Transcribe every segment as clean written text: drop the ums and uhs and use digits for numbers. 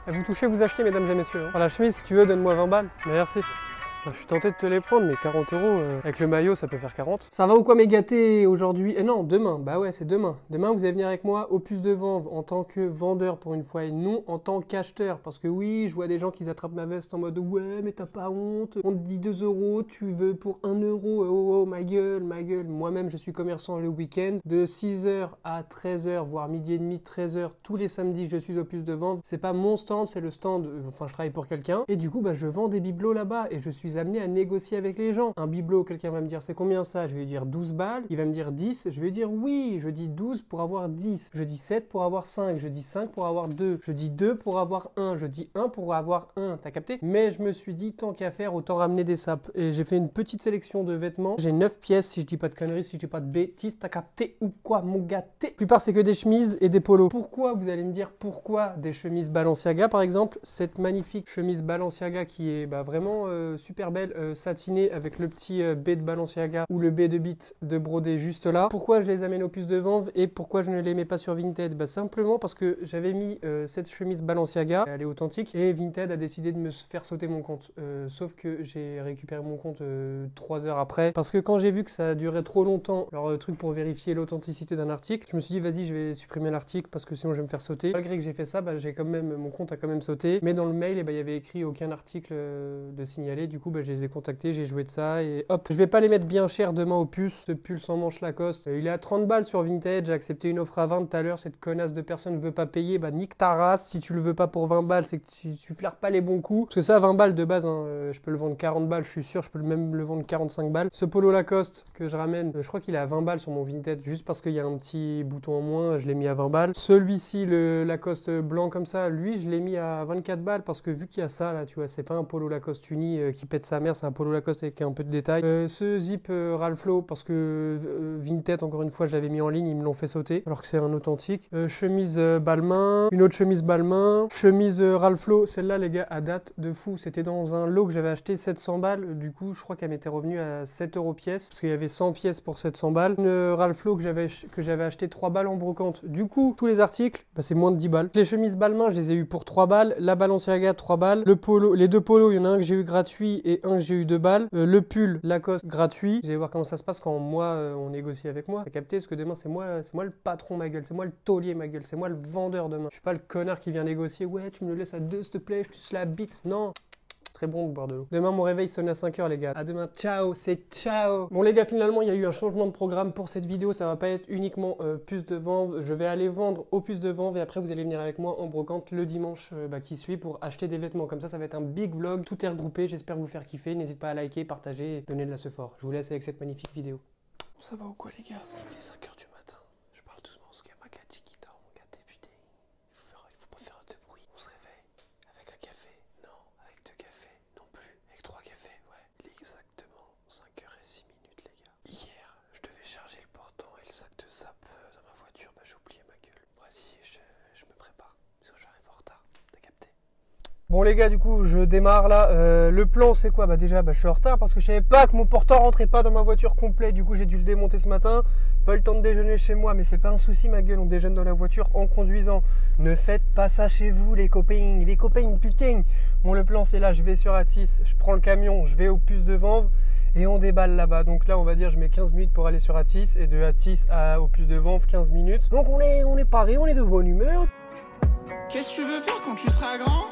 Vous touchez, vous achetez, mesdames et messieurs. Alors, la chemise, si tu veux, donne-moi 20 balles. Merci. Je suis tenté de te les prendre, mais 40 €, avec le maillot, ça peut faire 40. Ça va ou quoi, mes gâtés, aujourd'hui? Non, demain. Bah ouais, c'est demain. Demain, vous allez venir avec moi au Puce de Vanves en tant que vendeur pour une fois et non en tant qu'acheteur. Parce que oui, je vois des gens qui attrapent ma veste en mode ouais, mais t'as pas honte. On te dit 2 €, tu veux pour 1 €. Oh, oh, ma gueule, ma gueule. Moi-même, je suis commerçant le week-end. De 6 h à 13 h, voire midi et demi, 13 h, tous les samedis, je suis au Puce de Vanves. C'est pas mon stand, c'est le stand. Enfin, je travaille pour quelqu'un. Et du coup, bah, je vends des bibelots là-bas et je suis amené à négocier avec les gens. Un bibelot, quelqu'un va me dire c'est combien ça? Je vais lui dire 12 balles. Il va me dire 10. Je vais lui dire oui. Je dis 12 pour avoir 10. Je dis 7 pour avoir 5. Je dis 5 pour avoir 2. Je dis 2 pour avoir 1. Je dis 1 pour avoir 1. T'as capté? Mais je me suis dit tant qu'à faire, autant ramener des sapes. Et j'ai fait une petite sélection de vêtements. J'ai 9 pièces si je dis pas de conneries, si je dis pas de bêtises. T'as capté ou quoi, mon gâté? La plupart c'est que des chemises et des polos. Pourquoi? Vous allez me dire pourquoi des chemises Balenciaga par exemple? Cette magnifique chemise Balenciaga qui est vraiment super belle. Satiné avec le petit B de Balenciaga ou le B de Bit de brodé juste là. Pourquoi je les amène au Puce de Vanves et pourquoi je ne les mets pas sur Vinted? Bah simplement parce que j'avais mis cette chemise Balenciaga, elle est authentique et Vinted a décidé de me faire sauter mon compte. Sauf que j'ai récupéré mon compte 3 heures après parce que quand j'ai vu que ça durait trop longtemps, leur truc pour vérifier l'authenticité d'un article, je me suis dit vas-y je vais supprimer l'article parce que sinon je vais me faire sauter. Malgré que j'ai fait ça, bah, mon compte a quand même sauté. Mais dans le mail, il y avait écrit aucun article de signalé. Du coup, bah, je les ai contacté, j'ai joué de ça et hop. Je vais pas les mettre bien cher demain au Puce. Ce pull sans manche Lacoste, il est à 30 balles sur Vinted. J'ai accepté une offre à 20 tout à l'heure. Cette connasse de personne ne veut pas payer. Bah nique ta race. Si tu le veux pas pour 20 balles, c'est que tu flaires pas les bons coups. Parce que ça, 20 balles de base, hein, je peux le vendre 40 balles. Je suis sûr, je peux même le vendre 45 balles. Ce polo Lacoste que je ramène, je crois qu'il est à 20 balles sur mon Vinted. Juste parce qu'il y a un petit bouton en moins, je l'ai mis à 20 balles. Celui-ci, le Lacoste blanc comme ça, lui, je l'ai mis à 24 balles parce que vu qu'il y a ça là, tu vois, c'est pas un polo Lacoste uni qui pète sa mère, c'est un polo Lacoste avec un peu de détails. Ce zip Ralph Lauren parce que Vinted, encore une fois, je l'avais mis en ligne, ils me l'ont fait sauter alors que c'est un authentique. Chemise Balmain, une autre chemise Balmain, chemise Ralph Lauren, celle-là les gars, à date de fou. C'était dans un lot que j'avais acheté 700 balles, du coup je crois qu'elle m'était revenue à 7 € pièce parce qu'il y avait 100 pièces pour 700 balles. Une Ralph Lauren que j'avais acheté 3 balles en brocante. Du coup, tous les articles, bah, c'est moins de 10 balles. Les chemises Balmain, je les ai eu pour 3 balles, la Balenciaga 3 balles, le polo, les deux polos, il y en a un que j'ai eu gratuit et un que j'ai eu 2 balles. Le pull Lacoste gratuit. Vous allez voir comment ça se passe quand moi on négocie avec moi. T'as capté? Parce que demain c'est moi le patron, ma gueule, c'est moi le taulier, ma gueule, c'est moi le vendeur demain. Je suis pas le connard qui vient négocier. Ouais, tu me le laisses à 2 s'il te plaît, je te la bite. Non. Très bon, boire de l'eau. Demain, mon réveil sonne à 5 h, les gars. À demain. Ciao, c'est ciao. Bon, les gars, finalement, il y a eu un changement de programme pour cette vidéo. Ça va pas être uniquement Puce de Vanves. Je vais aller vendre au Puce de Vanves et après, vous allez venir avec moi en brocante le dimanche qui suit pour acheter des vêtements. Comme ça va être un big vlog. Tout est regroupé. J'espère vous faire kiffer. N'hésitez pas à liker, partager et donner de la sephore. Je vous laisse avec cette magnifique vidéo. Bon, ça va ou quoi, les gars? Il est 5 h du matin. Je parle doucement parce qu'il y a ma gâte qui dort. Mon gâté, putain. Il faut pas faire de bruit. On se réveille avec un café. Non, avec 2 cafés. Non plus, avec 3 cafés, ouais. Il est exactement 5 h et 6 minutes, les gars. Hier, je devais charger le portant et le sac de sap dans ma voiture. Bah, j'ai oublié ma gueule. Voici, je me prépare. Parce que j'arrive en retard. T'as capté? Bon, les gars, du coup, je démarre là. Le plan, c'est quoi? Bah, déjà, je suis en retard parce que je savais pas que mon portant rentrait pas dans ma voiture complet. Du coup, j'ai dû le démonter ce matin. Pas eu le temps de déjeuner chez moi, mais c'est pas un souci, ma gueule. On déjeune dans la voiture en conduisant. Ne faites pas ça chez vous, les copains. Les copains, putain. Bon, le plan, c'est là. Je vais sur Atis. Je prends le camion. Je vais au Puce de Vanves. Et on déballe là-bas. Donc là, on va dire, je mets 15 minutes pour aller sur Atis. Et de Atis au Puce de Vanves, 15 minutes. Donc on est paré, on est de bonne humeur. Qu'est-ce que tu veux faire quand tu seras grand?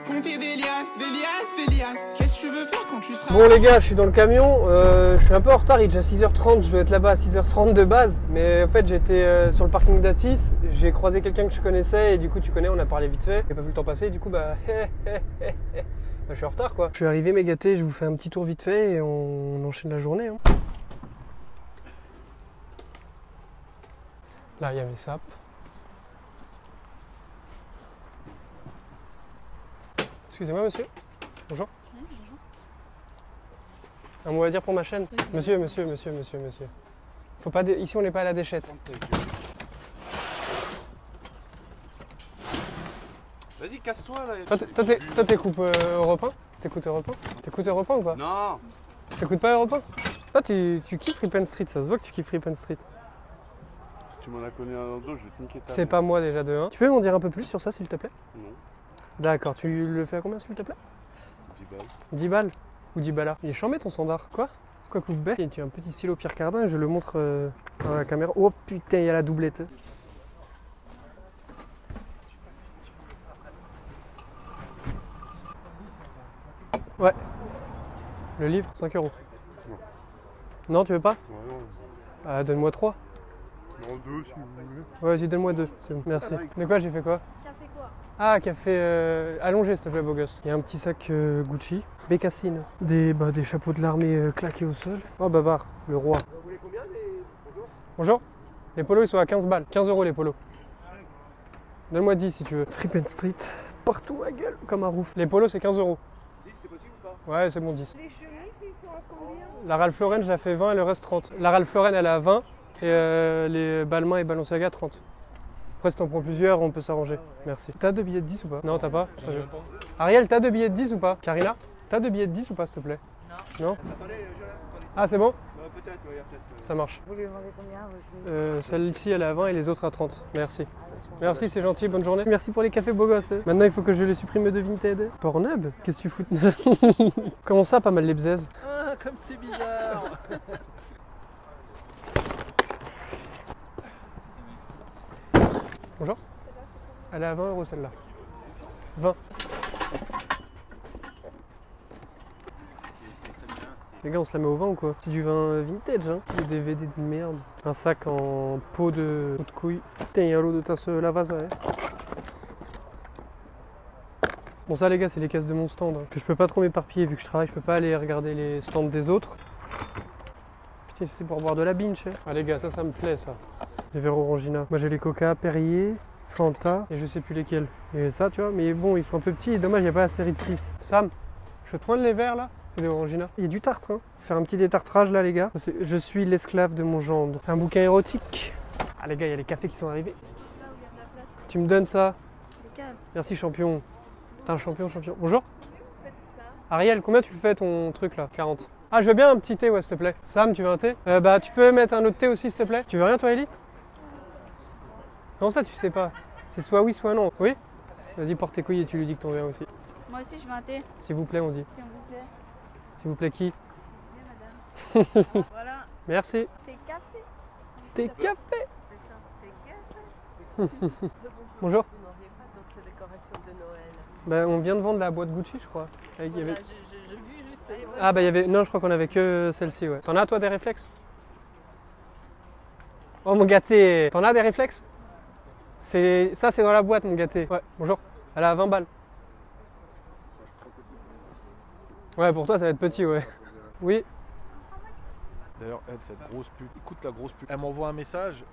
Compter des liasses, des liasses, des liasses. Qu'est-ce que tu veux faire quand tu seras Bon, les gars, je suis dans le camion. Je suis un peu en retard. Il est déjà 6 h 30. Je dois être là-bas à 6 h 30 de base. Mais en fait, j'étais sur le parking d'Atis. J'ai croisé quelqu'un que je connaissais. Et du coup, tu connais, on a parlé vite fait. J'ai pas vu le temps passer. Du coup, je suis en retard, quoi. Je suis arrivé, mes gâtés. Je vous fais un petit tour vite fait et on enchaîne la journée. Hein. Là, il y a mes sapes. Excusez-moi, monsieur. Bonjour. Oui, bonjour. Un mot à dire pour ma chaîne? Oui, monsieur. Faut pas Ici, on n'est pas à la déchette. Vas-y, casse-toi là. Toi, t'écoutes Europe 1? T'écoutes Europe 1? T'écoutes Europe 1 ou pas? Non. T'écoutes pas Europe 1? Toi, tu kiffes Rip and Street, ça se voit que tu kiffes Rip and Street. Si tu m'en as connu un dans le dos, je vais te niquer ta C'est mère. pas moi déjà de 1. Tu peux m'en dire un peu plus sur ça, s'il te plaît? Non. D'accord, tu le fais à combien s'il te plaît? 10 balles. 10 balles? Ou 10 balles? Il est chambé ton standard. Quoi? Quoi coupe bec? Tu as un petit stylo Pierre Cardin, je le montre dans la caméra. Oh putain, il y a la doublette. Ouais. Le livre, 5 €. Non. Non, tu veux pas? Ouais, non. Ah, donne-moi 3. Non, 2 si vous voulez. Ouais, vas-y, donne-moi 2. C'est bon, merci. De quoi j'ai fait quoi? Café quoi? Ah, café allongé, s'il te plaît, beau gosse. Il y a un petit sac Gucci. Bécassine. Des chapeaux de l'armée claqués au sol. Oh, Babar, le roi. Vous voulez combien les... Bonjour. Bonjour. Les polos, ils sont à 15 balles. 15 € les polos. Donne-moi 10 si tu veux. Trip and Street. Partout à gueule, comme un rouf. Les polos, c'est 15 €. 10, c'est possible ou pas? Ouais, c'est bon, 10. Les chemises, ils sont à combien? La Ralph Lauren, je la fais 20 et le reste 30. La Ralph Lauren, elle est à 20 et les Balmain et Balenciaga 30. Après, si t'en prends plusieurs, on peut s'arranger. Merci. T'as 2 billets de 10 ou pas? Non, t'as pas? Ariel, t'as 2 billets de 10 ou pas? Karina, t'as 2 billets de 10 ou pas, s'il te plaît? Non. Non? Attendez, Ah, c'est bon? peut-être, oui, peut-être. Ça marche. Vous lui demandez combien vos chemises? Celle-ci, elle est à 20 et les autres à 30. Merci. Merci, c'est gentil, bonne journée. Merci pour les cafés beaux gosses. Maintenant, il faut que je les supprime de Vinted. Pornhub? Qu'est-ce que tu fous? Comment ça, pas mal les bzaises? Ah, comme c'est bizarre. Bonjour. Elle est à 20 € celle-là. 20. Les gars, on se la met au vin ou quoi? C'est du vin vintage, hein? Des DVD de merde. Un sac en peau de couille. Putain, il y a l'eau de tasse Lavazza, hein. Bon, ça, les gars, c'est les caisses de mon stand. Hein, que je peux pas trop m'éparpiller vu que je travaille, je peux pas aller regarder les stands des autres. Putain, c'est pour boire de la binge, hein. Ah, les gars, ça me plaît, ça. Les verres Orangina. Moi, j'ai les Coca, Perrier, Fanta et je sais plus lesquels. Et ça, tu vois, mais bon, ils sont un peu petits. Dommage, il n'y a pas la série de 6. Sam, je peux te prendre les verres là? C'est des Orangina. Il y a du tartre, hein. Faire un petit détartrage là, les gars. Je suis l'esclave de mon gendre. Un bouquin érotique. Ah, les gars, il y a les cafés qui sont arrivés. Là où il y a de la place. Tu me donnes ça? Lequel? Merci, champion. T'es un champion. Bonjour. Faites ça. Ariel, combien tu le fais ton truc là? 40. Ah, je veux bien un petit thé, ouais, s'il te plaît. Sam, tu veux un thé? Bah, tu peux mettre un autre thé aussi, s'il te plaît. Tu veux rien, toi, Ellie? Comment ça, tu sais pas? C'est soit oui, soit non. Oui? Vas-y, porte tes couilles et tu lui dis que t'en viens aussi. Moi aussi, je veux un thé, S'il vous plaît, on dit. s'il vous plaît. S'il vous plaît, qui? Oui, madame. Voilà. Merci. Thé café. Thé café. C'est ça, thé café. Bonjour. Vous n'auriez pas d'autres décorations de Noël? Bah, on vient de vendre la boîte Gucci, je crois. Avec- il y avait- J'ai vu juste. Ah, bah, il y avait. Non, je crois qu'on avait que celle-ci, ouais. T'en as, toi, des réflexes? Oh, mon gâté. T'en as des réflexes? Ça, c'est dans la boîte, mon gâté. Ouais, bonjour. Elle a 20 balles. Ouais, pour toi, ça va être petit, ouais. Oui. D'ailleurs, elle, cette grosse pute, écoute la grosse pute. Elle m'envoie un message,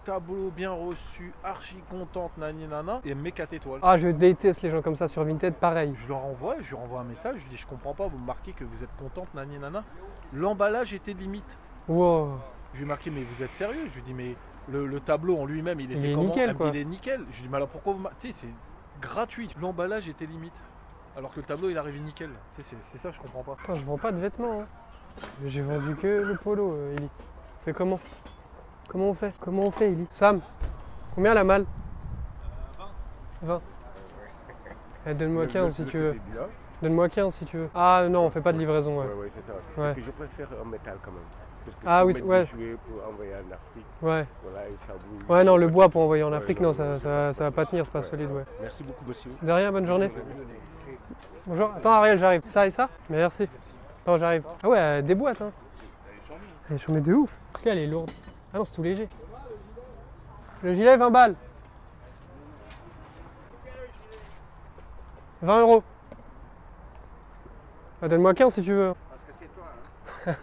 tableau bien reçu, archi contente, nani nana, et elle me met 4 étoiles. Ah, je déteste les gens comme ça sur Vinted, pareil. Je leur envoie, je lui renvoie un message, je lui dis je comprends pas, vous me marquez que vous êtes contente, nani nana. L'emballage était limite. Wow. Je lui ai marqué mais vous êtes sérieux? Je lui dis mais le tableau en lui-même il était est comment? nickel, Elle me dit, quoi. il est nickel. Je lui dis mais alors pourquoi vous tu sais c'est gratuit. L'emballage était limite. Alors que le tableau il arrive nickel. Tu sais, c'est ça que je comprends pas. Putain, je vends pas de vêtements, hein. J'ai vendu que le polo, Ellie. Fais comment? Comment on fait? Comment on fait, Ellie? Sam, combien la malle? 20. Eh, donne-moi 15 si tu veux. Donne-moi 15 si tu veux. Ah non, on fait pas de livraison, ouais. Ouais, c'est ça. Ouais. Et puis je préfère en métal quand même. Parce que Ah je peux oui, mettre ouais. des jouets pour envoyer en Afrique. Ouais. Voilà, et ça bouge. Ouais, non, le bois pour envoyer en Ouais, Afrique, non, non, ça va pas tenir, c'est pas solide, ouais. Merci beaucoup, monsieur. De rien, bonne journée. Bonjour. Attends, Ariel, j'arrive. Ça et ça? Merci. Attends, j'arrive. Ah ouais, des boîtes, hein. Elle est chambée de ouf. Est-ce qu'elle est lourde? Ah non, c'est tout léger. Le gilet, 20 balles. 20 €. Bah, donne-moi 15 si tu veux. Parce que c'est toi, hein.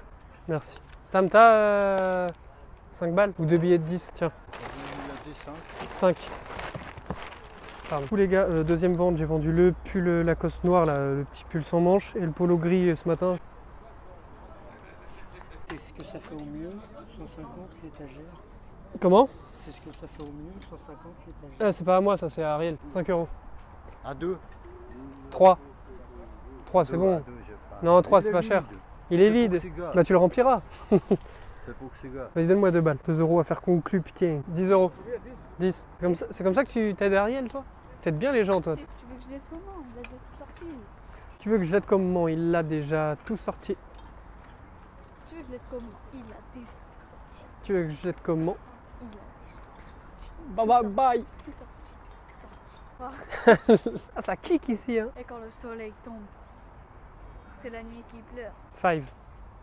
Merci. Sam, t'as 5 balles ou 2 billets de 10? Tiens. 5. Pardon. Tous les gars, deuxième vente, j'ai vendu le pull Lacoste noir, là, le petit pull sans manches, et le polo gris ce matin. C'est ce que ça fait au mieux, 150 l'étagère. Comment? C'est ce que ça fait au mieux, 150 l'étagère. C'est pas à moi, ça c'est à Ariel. 5 €. À deux. 3. 3, c'est bon. Non, 3, c'est pas cher. Il est vide. Bah, tu le rempliras. C'est pour ces gars. Vas-y, donne-moi 2 balles. 2 € à faire conclu, putain. 10 €. 10. C'est comme ça que tu t'aides Ariel, toi? T'aides bien les gens, toi. Tu veux que je l'aide comment? Il a déjà tout sorti. Tu veux que je l'aide comment? Il l'a déjà tout sorti. Tu veux que je l'aide comment? Il a déjà tout sorti. Tu veux que je l'aide comment? Il a déjà tout sorti. Bye bye bye. Tout sorti. Tout sorti. Ah, ça clique ici, hein. Et quand le soleil tombe, c'est la nuit qui pleure. 5.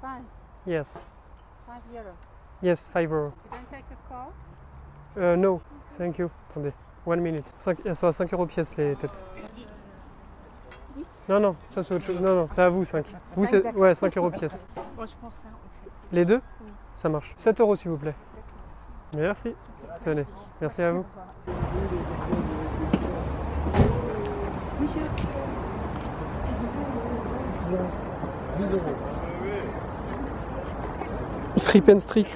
5 Yes. €. Yes, 5 €. You don't take a call? No, thank you. Attendez, 1 minute. Elles sont à 5 € pièce les têtes. 10. Non, non, ça c'est autre chose. Non, non, c'est à vous 5. Vous c'est. Ouais, 5 € pièce. Moi je pense ça. En fait. Les deux? Oui. Ça marche. 7 € s'il vous plaît. Merci. Tenez, merci à vous. Monsieur. Fripen Street,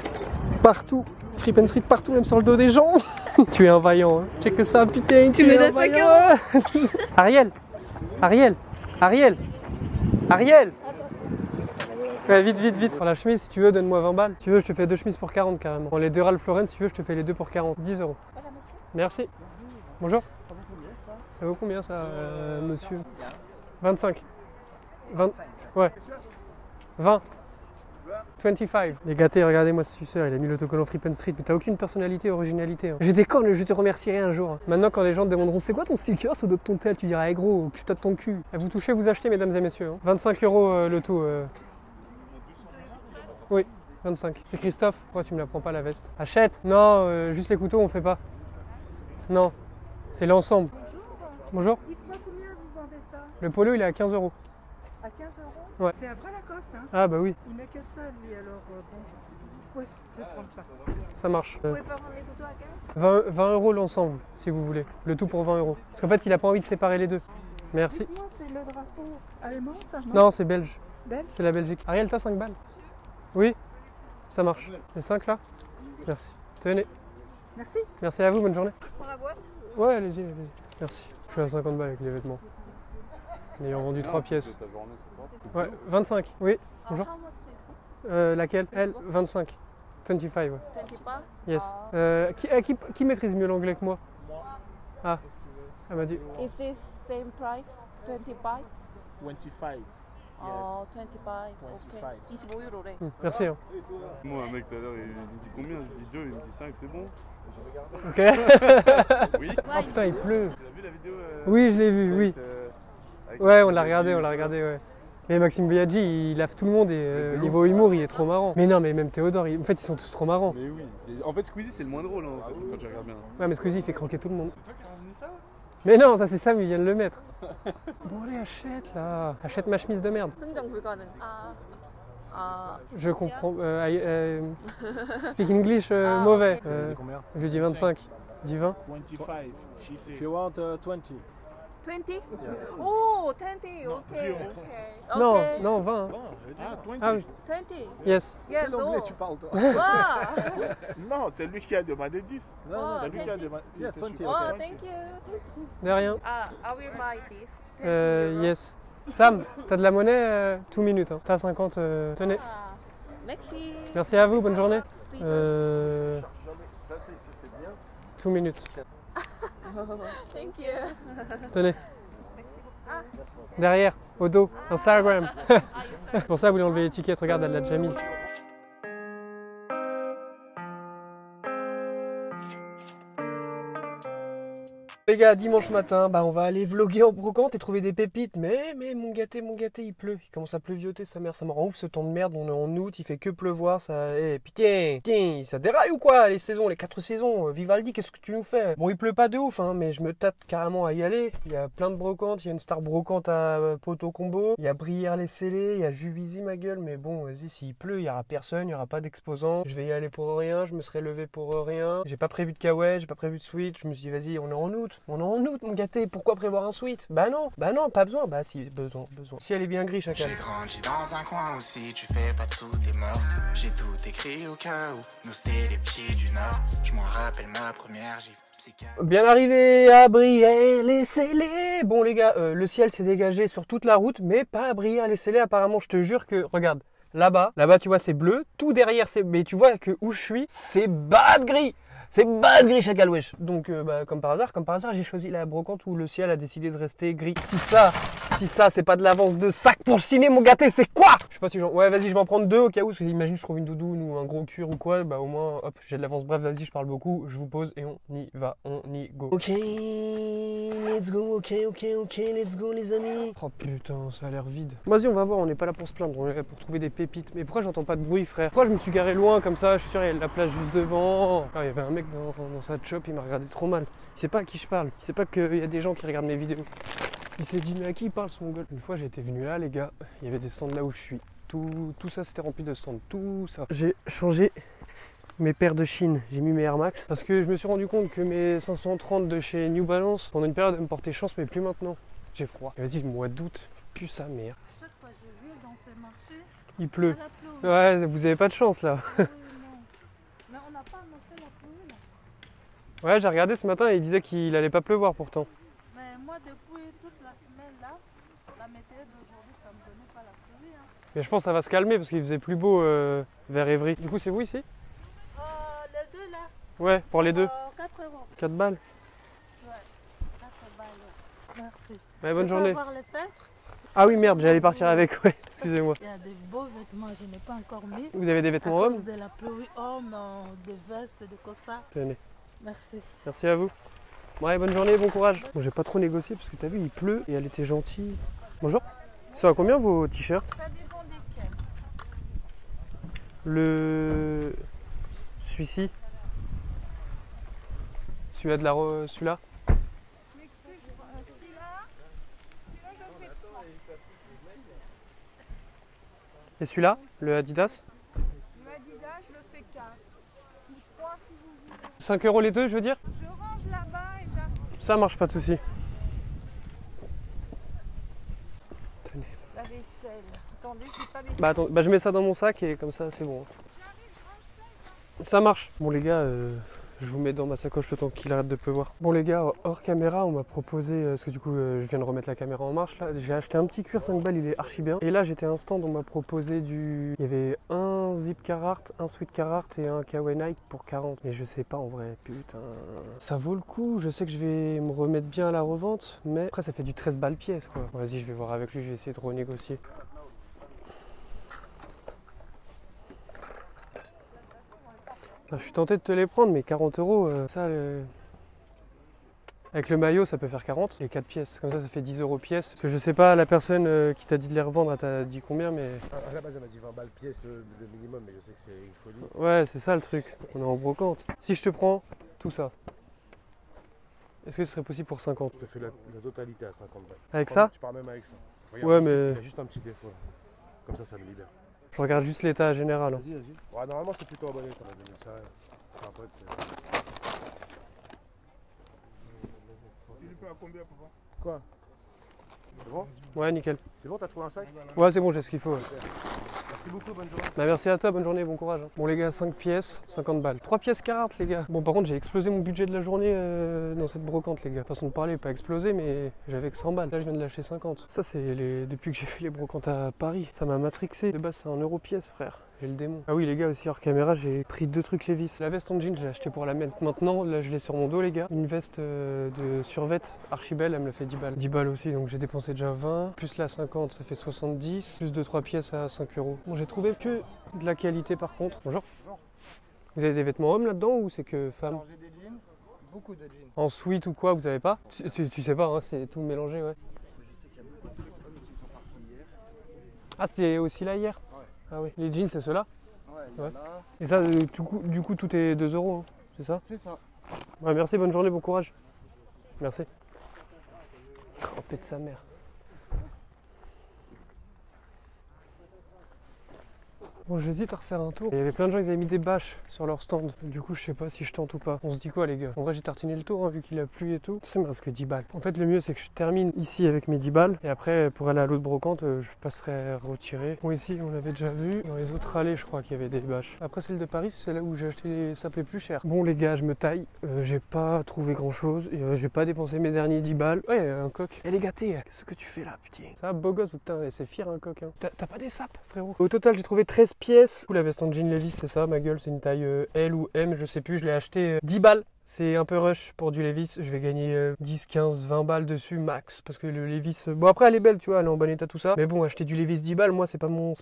partout. Fripen Street partout, même sur le dos des gens. Tu es un vaillant, hein. Check ça, putain, tu me es un donnes 5 vaillant. Ariel, Ariel, Ariel, Ariel. Ouais, vite, vite, vite. Pour la chemise, si tu veux, donne-moi 20 balles. Si tu veux, je te fais 2 chemises pour 40 carrément. Pour les 2 Ralph Lauren, si tu veux, je te fais les 2 pour 40. 10 €. Voilà monsieur. Merci. Bonjour. Ça vaut combien ça, monsieur? 25. 20. Ouais. 20. 25. Les gâtés, regardez-moi ce suceur, il a mis l'autocollant Fripen Street, mais t'as aucune personnalité, originalité. Hein. Je déconne, je te remercierai un jour. Maintenant, quand les gens te demanderont c'est quoi ton sticker au dos de ton tel, tu diras, hey gros, putain de ton cul. Vous touchez, vous achetez, mesdames et messieurs. Hein. 25 € le tout. Oui, 25. C'est Christophe. Pourquoi tu me la prends pas la veste? Achète. Non, juste les couteaux, on fait pas. Non, c'est l'ensemble. Bonjour. Dites-moi combien vous vendez ça? Le polo, il est à 15 €. À 15 €? Ouais. C'est un vrai Lacoste, hein? Ah bah oui, Il met que ça, lui, alors bon. Oui, je vais prendre ça. ça marche. Vous pouvez pas vendre les couteaux à 15? 20 € l'ensemble, si vous voulez. Le tout pour 20 €. Parce qu'en fait, il a pas envie de séparer les deux. Merci. Dites-moi, c'est le drapeau allemand, ça? Non, c'est belge. Belge? C'est la Belgique. Ariel, t'as 5 balles? Oui, ça marche. Les 5 là? Merci. Tenez. Merci. Merci à vous, bonne journée. Pour la boîte? Ouais, allez-y, allez-y. Merci. Je suis à 50 balles avec les vêtements. En ayant vendu 3 pièces. Ouais, 25. Oui, bonjour. How much is it? Laquelle? Elle, 25. 25, ouais. 25? Yes. Qui maîtrise mieux l'anglais que moi? Ah, elle m'a dit. Is this same price? 25? 25. Oh, 25. 25. Okay. 25유로래. Merci. Hein. Moi, un mec tout à l'heure, il me dit combien? Je dis 2, il me dit 5, c'est bon. Ok. Oui. Oh putain, il pleut. Tu l'as vu la vidéo Oui, je l'ai vu, oui. avec Ouais, on l'a Maxime regardé, Biaggi. ouais. Mais Maxime Biaggi, il lave tout le monde et niveau humour, il est trop marrant. Mais non, mais même Théodore, en fait, ils sont tous trop marrants. Mais oui, en fait, Squeezie, c'est le moins drôle, hein, en fait, quand tu regardes bien. Ouais, mais Squeezie, il fait croquer tout le monde. C'est toi qui as ramené ça? Mais non, ça c'est Sam, il vient de le mettre. Bon, allez, achète là. Achète ma chemise de merde. 흥정 불가능. Je comprends. Speak English mauvais. C'est combien? Je lui dis 25. Dis 20. 25. She said. If you want 20. 20? Oh, 20. Okay. Non, Okay. non, 20. hein. Ah, 20. Ah oui. 20. Yes. Yes. Quel anglais tu parles toi? Wow. Non, c'est lui qui a demandé 10. Oh, C'est lui qui a 20. demandé. Yes, c'est 20, sûr. Oh, okay. thank you. De rien. I will buy this. 20 euros. Yes. Sam, t'as de la monnaie? 2 minutes. Hein. T'as 50. Tenez. Ah, merci. Merci à vous, bonne journée. See you. Ça, c'est bien. 2 minutes. Thank you. Tenez. Derrière, au dos, Instagram. Pour ça, vous voulez enlever l'étiquette, regarde, elle l'a déjà mise. Les gars, dimanche matin, bah on va aller vlogger en brocante et trouver des pépites. Mais mon gâté, il pleut. Il commence à pleuvioter, sa mère. Ça me rend ouf ce temps de merde. On est en août, il fait que pleuvoir. Ça, putain, ça déraille ou quoi? Les saisons, les 4 saisons. Vivaldi, qu'est-ce que tu nous fais? Bon, il pleut pas de ouf, hein, mais je me tâte carrément à y aller. Il y a plein de brocantes. Il y a une star brocante à Poteau Combo. Il y a Brière-les-Scellés. Il y a Juvisy, ma gueule. Mais bon, vas-y, s'il pleut, il y aura personne, il y aura pas d'exposants. Je vais y aller pour rien. Je me serais levé pour rien. J'ai pas prévu de kawaii, j'ai pas prévu de sweat. Je me suis dit, vas-y, on est en août. On est en août, mon gâté, pourquoi prévoir un sweat? Bah non, pas besoin. Bah si, besoin. Si elle est bien grise, chacun. J'ai grandi dans un coin aussi, tu fais pas de sous, t'es mort. J'ai tout écrit au cas où nous c'était les petits du Nord. Je m'en rappelle ma première gifle. Bien arrivé à Brière-les-Scellés. Bon les gars, le ciel s'est dégagé sur toute la route, mais pas à Brière-les-Scellés. Apparemment, je te jure que, regarde, là-bas, tu vois, c'est bleu. Tout derrière, c'est, mais tu vois que où je suis, c'est bas de gris. C'est pas gris chacal wesh. Donc comme par hasard, j'ai choisi la brocante où le ciel a décidé de rester gris. Si ça c'est pas de l'avance de sac pour chiner mon gâté, c'est quoi? Je sais pas si j'en... Ouais vas-y je vais en prendre 2 au cas où, parce que imagine je trouve une doudoune ou un gros cuir ou quoi, bah au moins hop j'ai de l'avance. Bref vas-y je parle beaucoup, je vous pose et on y va, on y go. Ok let's go, ok let's go les amis. Oh putain ça a l'air vide. Vas-y on va voir, on n'est pas là pour se plaindre, on est là pour trouver des pépites. Mais pourquoi j'entends pas de bruit frère? Pourquoi je me suis garé loin comme ça? Je suis sûr il y a de la place juste devant. Ah, il y avait un mec dans sa shop, il m'a regardé trop mal. Il sait pas à qui je parle, il sait pas qu'il y a des gens qui regardent mes vidéos. Il s'est dit mais à qui il parle ce mongol? Une fois j'étais venu là les gars, il y avait des stands là où je suis. Tout ça c'était rempli de stands, tout ça. J'ai changé mes paires de Chine, j'ai mis mes Air Max parce que je me suis rendu compte que mes 530 de chez New Balance pendant une période elles me portaient chance mais plus maintenant. J'ai froid. Vas-y le mois d'août, pue sa mère. À chaque fois que je viens dans ces marchés, Il pleut. à la pluie. Ouais, vous avez pas de chance là. Oui, non. Mais on n'a pas annoncé la pluie là. Ouais, j'ai regardé ce matin et il disait qu'il allait pas pleuvoir pourtant. Mais moi, depuis toute la semaine là, la météo d'aujourd'hui, ça me donnait pas la pluie. Hein. Mais je pense que ça va se calmer parce qu'il faisait plus beau vers Évry. Du coup, c'est vous ici? Les deux là, Ouais, pour les deux. 4 €. 4 balles. Ouais, 4 balles. Merci. Ouais, bonne Je peux journée. avoir les cinq? Ah oui, merde, j'allais partir avec, ouais, excusez-moi. Il y a des beaux vêtements, je n'ai pas encore mis. Vous avez des À vêtements cause hommes? de la pluie, hommes, des vestes, des costards. Tenez, Merci. merci à vous. Ouais, bonne journée, bon courage. Bon, j'ai pas trop négocié parce que t'as vu, il pleut et elle était gentille. Bonjour. Ça va combien vos t-shirts? Ça dépend desquels. Le... Celui-ci? Celui-là de la... Celui-là? Et celui-là? Le Adidas? L'Adidas, je le fais 4. 3 si vous voulez. 5 € les deux, je veux dire? Je range là-bas et j'arrive. Ça marche, pas de souci. La vaisselle. Attendez, j'ai pas vaisselle. Bah attends, bah je mets ça dans mon sac et comme ça c'est bon. Ça marche. Bon les gars, je vous mets dans ma sacoche le temps qu'il arrête de pleuvoir. Bon les gars, hors caméra, on m'a proposé, parce que du coup je viens de remettre la caméra en marche là, j'ai acheté un petit cuir 5 balles, il est archi bien. Et là j'étais à un stand, on m'a proposé du... Il y avait un zip Carhartt, un sweat Carhartt et un Kawaii Nike pour 40. Mais je sais pas en vrai, putain. Ça vaut le coup, je sais que je vais me remettre bien à la revente, mais après ça fait du 13 balles pièce quoi. Vas-y, je vais voir avec lui, je vais essayer de renégocier. Je suis tenté de te les prendre, mais 40 €, ça, avec le maillot, ça peut faire 40. Et 4 pièces, comme ça fait 10 € pièce. Parce que je sais pas, la personne qui t'a dit de les revendre, elle t'a dit combien, mais... À la base, elle m'a dit 20 balles pièce, le minimum, mais je sais que c'est une folie. Ouais, c'est ça le truc, on est en brocante. Si je te prends tout ça, est-ce que ce serait possible pour 50? Je te fais la totalité à 50 balles. Avec ça? Tu pars même avec ça. Regarde, Ouais, mais... il y a juste un petit défaut là. Comme ça me libère. Je regarde juste l'état général. Vas-y. Ouais, normalement, c'est plutôt en bon état. On va donner ça. Ça va pas être... Tu le fais à combien, papa? Quoi? C'est bon? Ouais, nickel. C'est bon, t'as trouvé un sac? Ouais, c'est bon, j'ai ce qu'il faut. Ouais. Merci beaucoup, bonne journée. Bah merci à toi, bonne journée, bon courage. Bon les gars, 5 pièces, 50 balles. 3 pièces Carhartt les gars. Bon par contre j'ai explosé mon budget de la journée dans cette brocante les gars. Façon de parler, pas explosé mais j'avais que 100 balles. Là je viens de lâcher 50. Ça c'est depuis que j'ai fait les brocantes à Paris. Ça m'a matrixé. De base c'est 1 € pièce frère. J'ai le démon. Ah oui les gars aussi hors caméra j'ai pris 2 trucs Levi's. La veste en jean j'ai acheté pour la mettre maintenant. Là je l'ai sur mon dos les gars. Une veste de survêt archi belle, elle me l'a fait 10 balles. 10 balles aussi donc j'ai dépensé déjà 20. Plus la 50 ça fait 70. Plus 2-3 pièces à 5 €. Bon j'ai trouvé que de la qualité par contre. Bonjour. Bonjour. Vous avez des vêtements hommes là-dedans ou c'est que femmes? Alors j'ai des jeans, beaucoup de jeans. En sweat ou quoi, vous avez pas? Tu sais pas, hein, c'est tout mélangé, ouais. Je sais qu'il y a beaucoup de hommes qui sont partis hier. Ah, c'était aussi là hier? Ouais. Ah oui. Les jeans, c'est ceux-là? Ouais, il y en a. Et ça, du coup, tout est 2 €, hein, c'est ça? C'est ça. Ouais, merci, bonne journée, bon courage. Merci. Oh, pète sa mère. Bon, j'hésite à refaire un tour. Il y avait plein de gens qui avaient mis des bâches sur leur stand. Du coup, je sais pas si je tente ou pas. On se dit quoi, les gars? En vrai, j'ai tartiné le tour, hein, vu qu'il a plu et tout. Ça me reste que 10 balles. En fait, le mieux, c'est que je termine ici avec mes 10 balles. Et après, pour aller à l'autre brocante, je passerai retirer. Bon, ici, on l'avait déjà vu. Dans les autres allées, je crois qu'il y avait des bâches. Après, celle de Paris, c'est là où j'ai acheté les sapés plus chers. Bon, les gars, je me taille. J'ai pas trouvé grand chose. J'ai pas dépensé mes derniers 10 balles. Ouais, un coq. Elle est gâtée. Qu'est-ce que tu fais là, putain? Ça, beau gosse, putain, c'est fier un coq. Hein. T'as pas des sapes, frérot? Au total, j'ai trouvé 13 pièces. Du coup, la veste en jean Levi's, c'est ça, ma gueule, c'est une taille L ou M, je sais plus. Je l'ai acheté 10 balles. C'est un peu rush pour du Levi's. Je vais gagner 10, 15, 20 balles dessus max. Parce que le Levi's... Bon, après, elle est belle, tu vois, elle est en bon état, tout ça. Mais bon, acheter du Levi's 10 balles, moi, c'est pas mon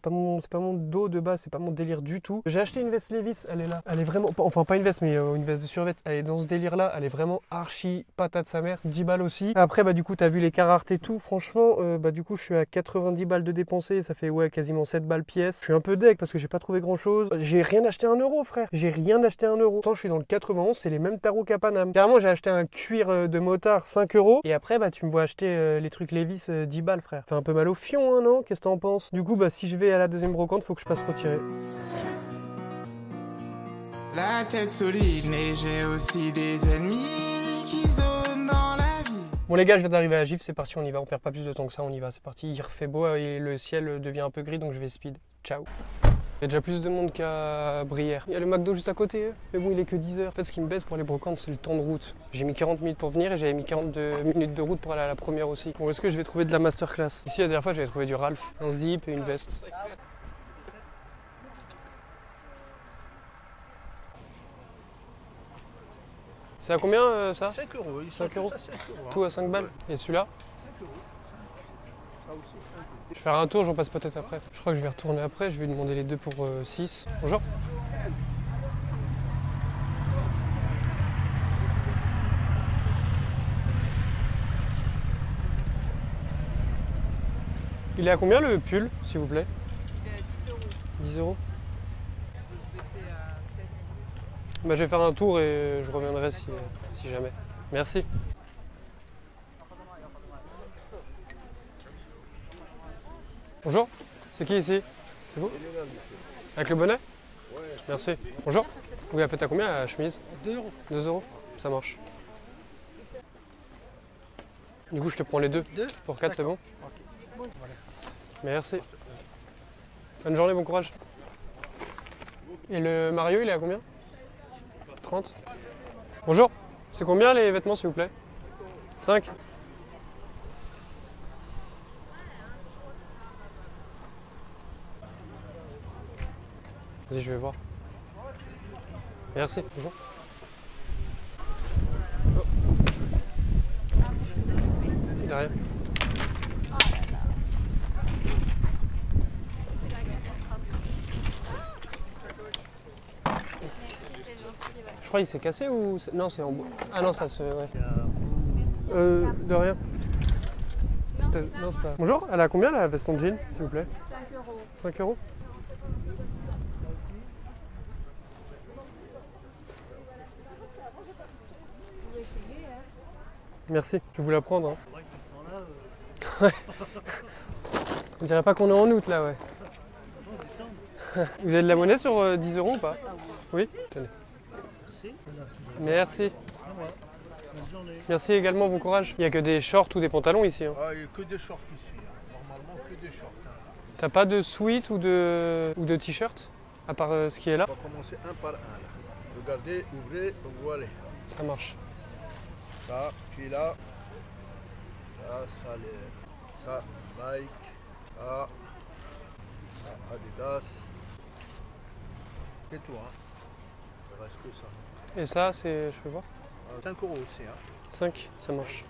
dos de base, c'est pas mon délire du tout. J'ai acheté une veste Levi's, elle est là. Elle est vraiment... Enfin, pas une veste, mais une veste de survêt. Elle est dans ce délire-là. Elle est vraiment archi patate sa mère. 10 balles aussi. Après, bah, du coup, t'as vu les Carhartt et tout. Franchement, bah, du coup, je suis à 90 balles de dépensés. Ça fait, ouais, quasiment 7 balles pièce. Je suis un peu deg parce que j'ai pas trouvé grand-chose. J'ai rien acheté 1 euro, frère. J'ai rien acheté 1 euro. Pourtant, je suis dans le 91, c'est les mêmes tarots qu'à Paname. Carrément, j'ai acheté un cuir de motard 5 euros. Et après, bah, tu me vois acheter les trucs Levi's 10 balles, frère. Fait un peu mal au fion, hein, non? Qu'est-ce que t'en penses? Du coup, bah, si je vais à la deuxième brocante, faut que je passe retirer. La tête solide, mais j'ai aussi des ennemis qui zonent dans la vie. Bon les gars, je viens d'arriver à Gif, c'est parti, on y va. On perd pas plus de temps que ça, on y va, c'est parti. Il refait beau et le ciel devient un peu gris, donc je vais speed. Ciao. Il y a déjà plus de monde qu'à Brière. Il y a le McDo juste à côté, mais bon, il est que 10 heures. En fait, ce qui me baisse pour les brocantes, c'est le temps de route. J'ai mis 40 minutes pour venir et j'avais mis 42 minutes de route pour aller à la première aussi. Bon, est-ce que je vais trouver de la masterclass? Ici, la dernière fois, j'avais trouvé du Ralph, un zip et une veste. C'est à combien ça? 5 euros. 5 euros. 5 euros. Tout à 5 balles. Et celui-là? 5 euros. Ça aussi, 5 euros. Je vais faire un tour, j'en passe peut-être après. Je crois que je vais retourner après, je vais demander les deux pour 6. Bonjour. Il est à combien le pull, s'il vous plaît? Il est à 10 euros. 10 euros. Je vais baisser à 7. Bah, je vais faire un tour et je reviendrai si jamais. Merci. Bonjour, c'est qui ici? C'est vous? Avec le bonnet? Ouais. Merci. Bonjour. Vous la faites à combien la chemise? 2 euros. 2 euros? Ça marche. Du coup, je te prends les deux. 2 Pour 4, c'est bon? Ok. Voilà 6. Merci. Bonne journée, bon courage. Et le Mario, il est à combien? 30. Bonjour, c'est combien les vêtements, s'il vous plaît? 5. Vas-y, je vais voir. Merci, bonjour. Oh. De rien. Je crois qu'il s'est cassé ou... Non, c'est en bois. Ah non, ça se... Ouais. De rien. Non, c'est pas... Bonjour, elle a combien la veste en jean, s'il vous plaît? 5 euros. 5 euros? Merci, je vais vous la prendre. Hein. On dirait pas qu'on est en août là, ouais. Vous avez de la monnaie sur 10 euros ou pas? Oui, tenez. Merci. Merci également, bon courage. Il n'y a que des shorts ou des pantalons ici. Hein. Ah, il n'y a que des shorts ici. Hein. Normalement, que des shorts. Hein. T'as pas de sweat ou de t-shirt? À part ce qui est là? On va commencer un par un. Là. Regardez, ouvrez, voilà. Ça marche. Ça, puis là. Ça, Nike. Ça, Adidas. C'est tout, hein. Il reste que ça. Et ça, c'est... Je peux voir? 5 euros aussi, hein. 5, ça marche.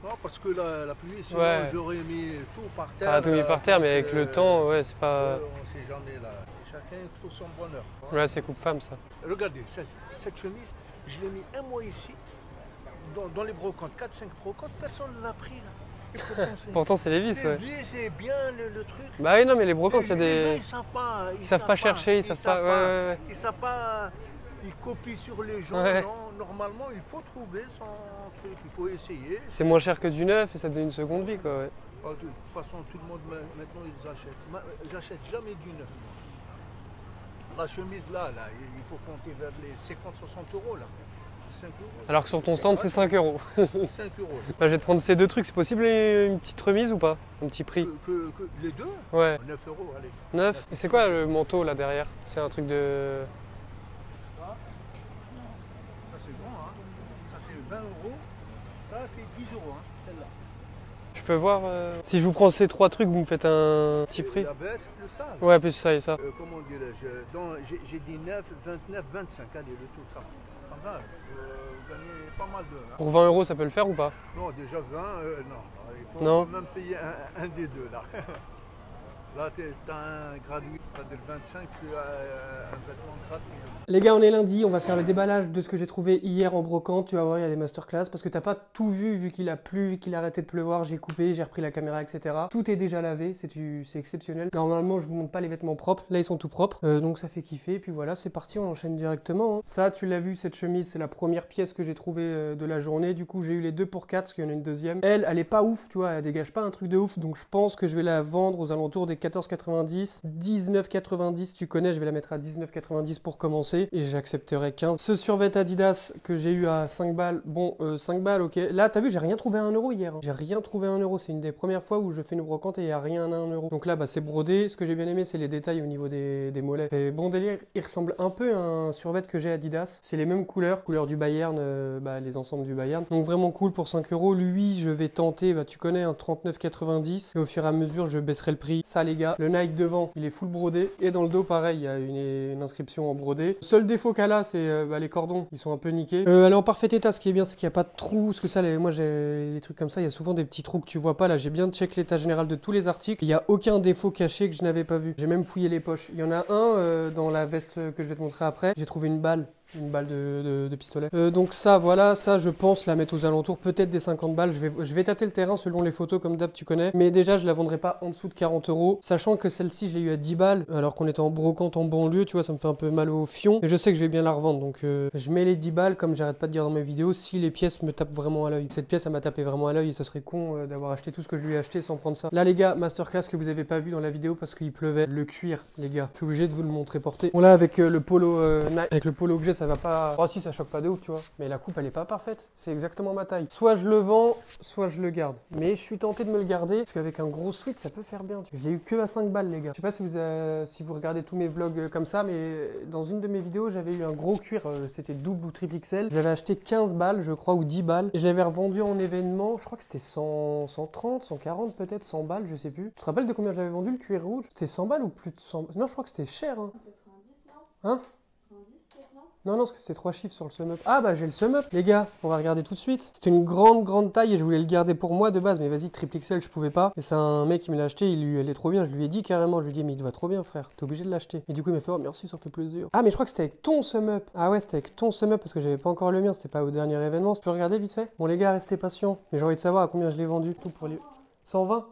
Non, parce que la pluie, sinon Ouais. j'aurais mis tout par terre. T'as tout mis par terre, mais avec le temps, ouais, c'est pas... On sait jamais, là. Chacun trouve son bonheur. Ouais, c'est coupe-femme, ça. Regardez, cette chemise, je l'ai mis un mois ici, dans les brocantes, 4-5 brocantes, personne ne l'a pris, là. Pourtant, c'est Levi's, ouais. Levi's, c'est bien le truc. Bah oui, non, mais les brocantes, il y a Les gens, des... ils savent pas. Ils savent pas chercher, ils savent pas... Ouais. Ils savent pas... Ils copient sur les gens, Ouais. non. Normalement, il faut trouver son truc, il faut essayer. C'est moins cher que du neuf et ça donne une seconde vie, quoi, ouais. De toute façon, tout le monde maintenant ils achètent. J'achète jamais du neuf. La chemise là, il faut compter vers les 50-60 euros là. 5 euros. Alors que sur ton stand, c'est 5 euros. 5 euros. Bah, je vais te prendre ces deux trucs. C'est possible une petite remise ou pas? Un petit prix? Que les deux? Ouais. 9 euros, allez. 9. Et c'est quoi le manteau là derrière? C'est un truc de... Ça c'est grand, hein. Ça c'est 20 euros. Ça c'est 10 euros, hein, celle-là. Je Je peux voir si je vous prends ces 3 trucs, vous me faites un petit prix. La veste plus ça. Ouais, plus ça et ça. Comment dirais-je, j'ai dit 9, 29, 25, allez, le tout ça. Ça va, vous gagnez pas mal de... Hein. Pour 20 euros, ça peut le faire ou pas? Non, déjà 20, non. Il faut non. même payer un des deux là. Là, tu as un gratuit, c'est-à-dire 25, tu as un vêtement gratuit. Les gars, on est lundi, on va faire le déballage de ce que j'ai trouvé hier en brocante. Tu vas voir, il y a les masterclass parce que t'as pas tout vu qu'il a plu, vu qu'il a arrêté de pleuvoir. J'ai coupé, j'ai repris la caméra, etc. Tout est déjà lavé, c'est exceptionnel. Normalement, je vous montre pas les vêtements propres. Là, ils sont tout propres, donc ça fait kiffer. Et puis voilà, c'est parti, on enchaîne directement. Hein. Ça, tu l'as vu, cette chemise, c'est la première pièce que j'ai trouvée de la journée. Du coup, j'ai eu les 2 pour 4 parce qu'il y en a une deuxième. Elle est pas ouf, tu vois, elle dégage pas un truc de ouf. Donc je pense que je vais la vendre aux alentours des 14,90, 19,90. Tu connais, je vais la mettre à 19,90 pour commencer. Et j'accepterai 15. Ce survêt Adidas que j'ai eu à 5 balles, bon 5 balles ok. Là t'as vu j'ai rien trouvé à 1 euro hier. Hein. J'ai rien trouvé à 1 euro. C'est une des premières fois où je fais une brocante et il n'y a rien à 1 euro. Donc là bah c'est brodé. Ce que j'ai bien aimé c'est les détails au niveau des mollets. Et bon délire, il ressemble un peu à un survêt que j'ai Adidas. C'est les mêmes couleurs du Bayern, les ensembles du Bayern. Donc vraiment cool pour 5 euros. Lui je vais tenter, tu connais un 39,90 et au fur et à mesure je baisserai le prix. Ça les gars, le Nike devant il est full brodé et dans le dos pareil il y a une inscription en brodé. Seul défaut qu'elle a c'est les cordons, ils sont un peu niqués. Elle est en parfait état, ce qui est bien c'est qu'il n'y a pas de trous, parce que ça moi j'ai les trucs comme ça, il y a souvent des petits trous que tu vois pas. Là j'ai bien check l'état général de tous les articles, il n'y a aucun défaut caché que je n'avais pas vu. J'ai même fouillé les poches. Il y en a un dans la veste que je vais te montrer après, j'ai trouvé une balle de pistolet. Donc ça, voilà, ça je pense la mettre aux alentours peut-être des 50 balles. Je vais tâter le terrain selon les photos comme d'hab, tu connais. Mais déjà, je la vendrai pas en dessous de 40 euros. Sachant que celle-ci, je l'ai eu à 10 balles. Alors qu'on était en brocante en banlieue, tu vois, ça me fait un peu mal au fion. Mais je sais que je vais bien la revendre. Donc je mets les 10 balles, comme j'arrête pas de dire dans mes vidéos, si les pièces me tapent vraiment à l'œil. Cette pièce, elle m'a tapé vraiment à l'œil et ça serait con d'avoir acheté tout ce que je lui ai acheté sans prendre ça. Là, les gars, masterclass que vous avez pas vu dans la vidéo parce qu'il pleuvait. Le cuir, les gars. Je suis obligé de vous le montrer porté. Bon, là, avec le polo que j'ai, ça va pas. Oh, si, ça choque pas de ouf, tu vois. Mais la coupe, elle est pas parfaite. C'est exactement ma taille. Soit je le vends, soit je le garde. Mais je suis tenté de me le garder parce qu'avec un gros sweat, ça peut faire bien. Je l'ai eu que à 5 balles, les gars. Je sais pas si vous regardez tous mes vlogs comme ça, mais dans une de mes vidéos, j'avais eu un gros cuir. C'était double ou triple XL. J'avais acheté 15 balles, je crois, ou 10 balles. Et je l'avais revendu en événement. Je crois que c'était 130, 140 peut-être, 100 balles, je sais plus. Tu te rappelles de combien je l'avais vendu le cuir rouge? C'était 100 balles ou plus de 100 balles? Non, je crois que c'était cher. Hein, hein? Non, parce que c'était 3 chiffres sur le sum up. Ah bah j'ai le sum up, les gars, on va regarder tout de suite. C'était une grande taille et je voulais le garder pour moi de base, mais vas-y, triple XL, je pouvais pas. Et c'est un mec qui me l'a acheté, elle est trop bien. Je lui ai dit carrément, je lui ai dit, mais il te va trop bien, frère, t'es obligé de l'acheter. Et du coup, il m'a fait, oh merci, ça fait plaisir. Ah, mais je crois que c'était avec ton sum up. Ah ouais, c'était avec ton sum up parce que j'avais pas encore le mien, c'était pas au dernier événement. Tu peux regarder vite fait? Bon, les gars, restez patients. Mais j'ai envie de savoir à combien je l'ai vendu. Tout pour les 120.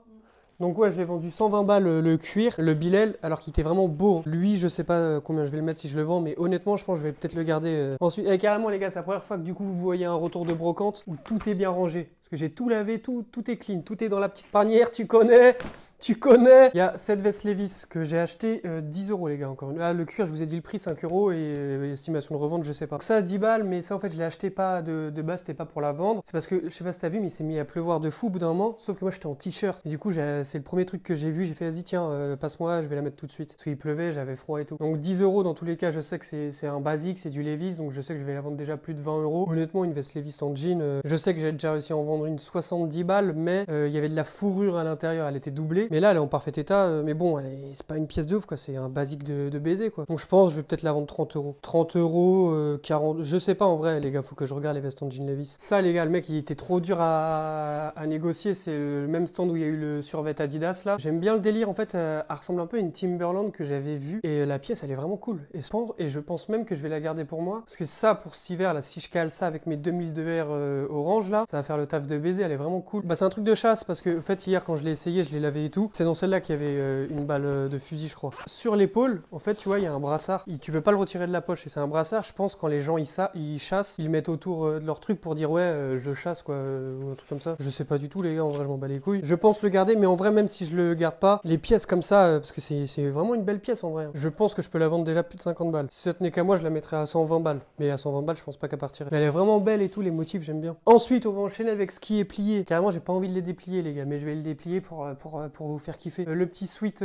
Donc ouais, je l'ai vendu 120 balles le cuir, le Bilal, alors qu'il était vraiment beau. Lui, je sais pas combien je vais le mettre si je le vends, mais honnêtement, je pense que je vais peut-être le garder. Ensuite, carrément les gars, c'est la première fois que du coup vous voyez un retour de brocante où tout est bien rangé. Parce que j'ai tout lavé, tout est clean, tout est dans la petite panière, tu connais. Tu connais. Il y a cette veste Levi's que j'ai acheté 10 euros les gars encore. Ah, le cuir je vous ai dit le prix 5 euros et estimation de revente je sais pas. Donc ça 10 balles mais ça en fait je l'ai acheté pas de base, c'était pas pour la vendre. C'est parce que je sais pas si t'as vu mais il s'est mis à pleuvoir de fou au bout d'un moment. Sauf que moi j'étais en t-shirt. Et du coup c'est le premier truc que j'ai vu. J'ai fait vas-y tiens passe-moi, je vais la mettre tout de suite. Parce qu'il pleuvait, j'avais froid et tout. Donc 10 euros dans tous les cas je sais que c'est un basique, c'est du Levi's. Donc je sais que je vais la vendre déjà plus de 20 euros. Honnêtement une veste Levi's en jean, je sais que j'ai déjà réussi à en vendre une 70 balles mais il y avait de la fourrure à l'intérieur, elle était doublée. Mais là elle est en parfait état. Mais bon, c'est pas une pièce de ouf, quoi. C'est un basique de baiser, quoi. Donc je pense, je vais peut-être la vendre 30 euros. 30 euros, 40. Je sais pas en vrai, les gars. Faut que je regarde les vestes en jean Levi's. Ça, les gars, le mec, il était trop dur à négocier. C'est le même stand où il y a eu le survêt Adidas, là. J'aime bien le délire, en fait. Elle ressemble un peu à une Timberland que j'avais vue. Et la pièce, elle est vraiment cool. Et je pense même que je vais la garder pour moi. Parce que ça, pour cet hiver, là, si je cale ça avec mes 2000 de verre orange, là, ça va faire le taf de baiser. Elle est vraiment cool. Bah, c'est un truc de chasse parce que, en fait, hier, quand je l'ai essayé, je l'ai lavé et tout. C'est dans celle-là qu'il y avait une balle de fusil je crois. Sur l'épaule en fait tu vois il y a un brassard, tu peux pas le retirer de la poche et c'est un brassard je pense quand les gens ils chassent, ils le mettent autour de leur truc pour dire ouais je chasse quoi ou un truc comme ça. Je sais pas du tout les gars, en vrai je m'en bats les couilles. Je pense le garder mais en vrai même si je le garde pas, les pièces comme ça parce que c'est vraiment une belle pièce en vrai. Je pense que je peux la vendre déjà plus de 50 balles. Si ça tenait qu'à moi je la mettrais à 120 balles. Mais à 120 balles je pense pas qu'à partir. Mais elle est vraiment belle et tout, les motifs j'aime bien. Ensuite on va enchaîner avec ce qui est plié. Carrément j'ai pas envie de les déplier les gars mais je vais le déplier pour vous faire kiffer. Le petit sweat